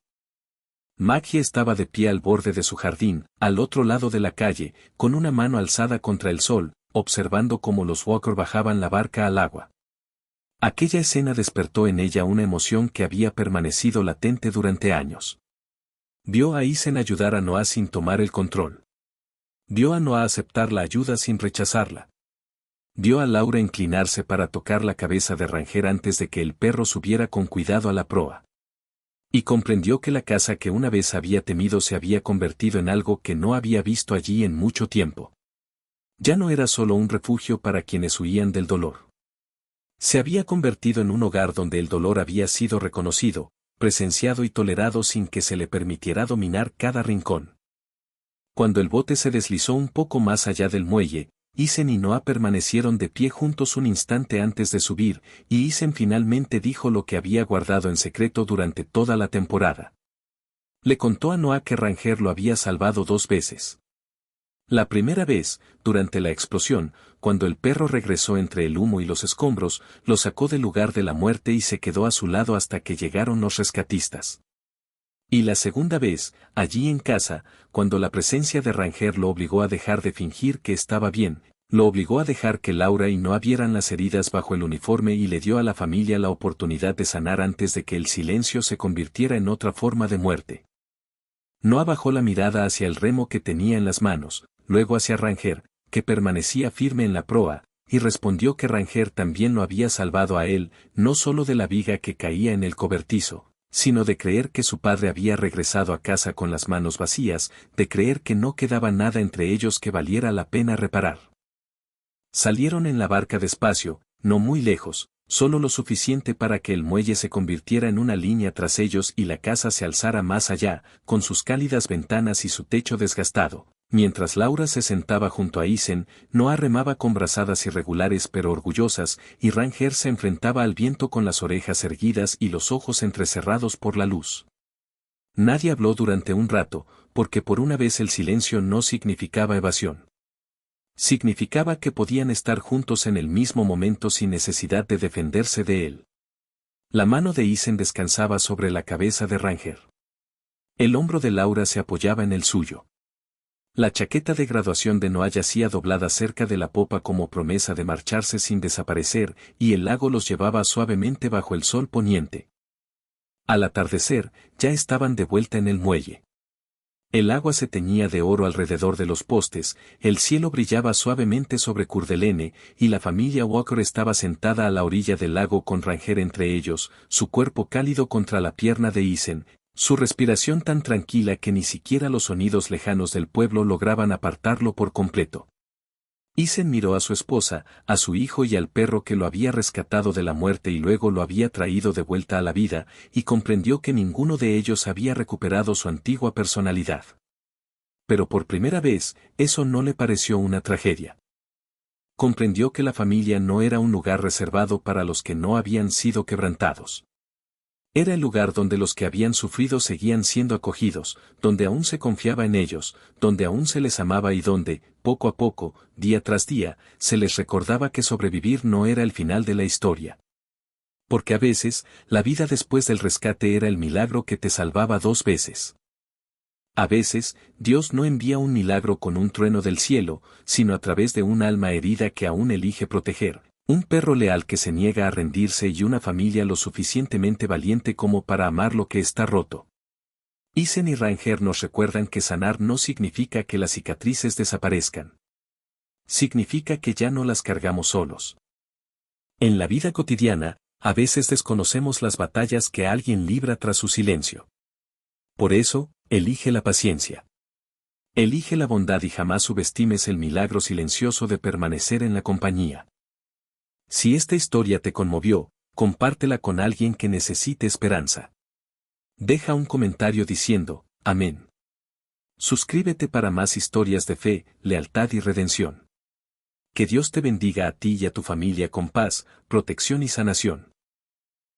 Maggie estaba de pie al borde de su jardín, al otro lado de la calle, con una mano alzada contra el sol, observando cómo los Walker bajaban la barca al agua. Aquella escena despertó en ella una emoción que había permanecido latente durante años. Vio a Isen ayudar a Noah sin tomar el control. Vio a Noah aceptar la ayuda sin rechazarla. Vio a Laura inclinarse para tocar la cabeza de Ranger antes de que el perro subiera con cuidado a la proa. Y comprendió que la casa que una vez había temido se había convertido en algo que no había visto allí en mucho tiempo. Ya no era solo un refugio para quienes huían del dolor. Se había convertido en un hogar donde el dolor había sido reconocido, presenciado y tolerado sin que se le permitiera dominar cada rincón. Cuando el bote se deslizó un poco más allá del muelle, Isen y Noah permanecieron de pie juntos un instante antes de subir, y Isen finalmente dijo lo que había guardado en secreto durante toda la temporada. Le contó a Noah que Ranger lo había salvado 2 veces. La primera vez, durante la explosión, cuando el perro regresó entre el humo y los escombros, lo sacó del lugar de la muerte y se quedó a su lado hasta que llegaron los rescatistas. Y la segunda vez, allí en casa, cuando la presencia de Ranger lo obligó a dejar de fingir que estaba bien, lo obligó a dejar que Laura y Noah vieran las heridas bajo el uniforme y le dio a la familia la oportunidad de sanar antes de que el silencio se convirtiera en otra forma de muerte. Noah bajó la mirada hacia el remo que tenía en las manos, luego hacia Ranger, que permanecía firme en la proa, y respondió que Ranger también lo había salvado a él, no solo de la viga que caía en el cobertizo, sino de creer que su padre había regresado a casa con las manos vacías, de creer que no quedaba nada entre ellos que valiera la pena reparar. Salieron en la barca despacio, no muy lejos, solo lo suficiente para que el muelle se convirtiera en una línea tras ellos y la casa se alzara más allá, con sus cálidas ventanas y su techo desgastado. Mientras Laura se sentaba junto a Isen, Noah remaba con brazadas irregulares pero orgullosas, y Ranger se enfrentaba al viento con las orejas erguidas y los ojos entrecerrados por la luz. Nadie habló durante un rato, porque por una vez el silencio no significaba evasión. Significaba que podían estar juntos en el mismo momento sin necesidad de defenderse de él. La mano de Isen descansaba sobre la cabeza de Ranger. El hombro de Laura se apoyaba en el suyo. La chaqueta de graduación de Noah yacía doblada cerca de la popa como promesa de marcharse sin desaparecer, y el lago los llevaba suavemente bajo el sol poniente. Al atardecer, ya estaban de vuelta en el muelle. El agua se teñía de oro alrededor de los postes, el cielo brillaba suavemente sobre Coeur d'Alene, y la familia Walker estaba sentada a la orilla del lago con Ranger entre ellos, su cuerpo cálido contra la pierna de Isen, su respiración tan tranquila que ni siquiera los sonidos lejanos del pueblo lograban apartarlo por completo. Isen miró a su esposa, a su hijo y al perro que lo había rescatado de la muerte y luego lo había traído de vuelta a la vida, y comprendió que ninguno de ellos había recuperado su antigua personalidad. Pero por primera vez, eso no le pareció una tragedia. Comprendió que la familia no era un lugar reservado para los que no habían sido quebrantados. Era el lugar donde los que habían sufrido seguían siendo acogidos, donde aún se confiaba en ellos, donde aún se les amaba y donde, poco a poco, día tras día, se les recordaba que sobrevivir no era el final de la historia. Porque a veces, la vida después del rescate era el milagro que te salvaba 2 veces. A veces, Dios no envía un milagro con un trueno del cielo, sino a través de un alma herida que aún elige proteger. Un perro leal que se niega a rendirse y una familia lo suficientemente valiente como para amar lo que está roto. Isen y Ranger nos recuerdan que sanar no significa que las cicatrices desaparezcan. Significa que ya no las cargamos solos. En la vida cotidiana, a veces desconocemos las batallas que alguien libra tras su silencio. Por eso, elige la paciencia. Elige la bondad y jamás subestimes el milagro silencioso de permanecer en la compañía. Si esta historia te conmovió, compártela con alguien que necesite esperanza. Deja un comentario diciendo, amén. Suscríbete para más historias de fe, lealtad y redención. Que Dios te bendiga a ti y a tu familia con paz, protección y sanación.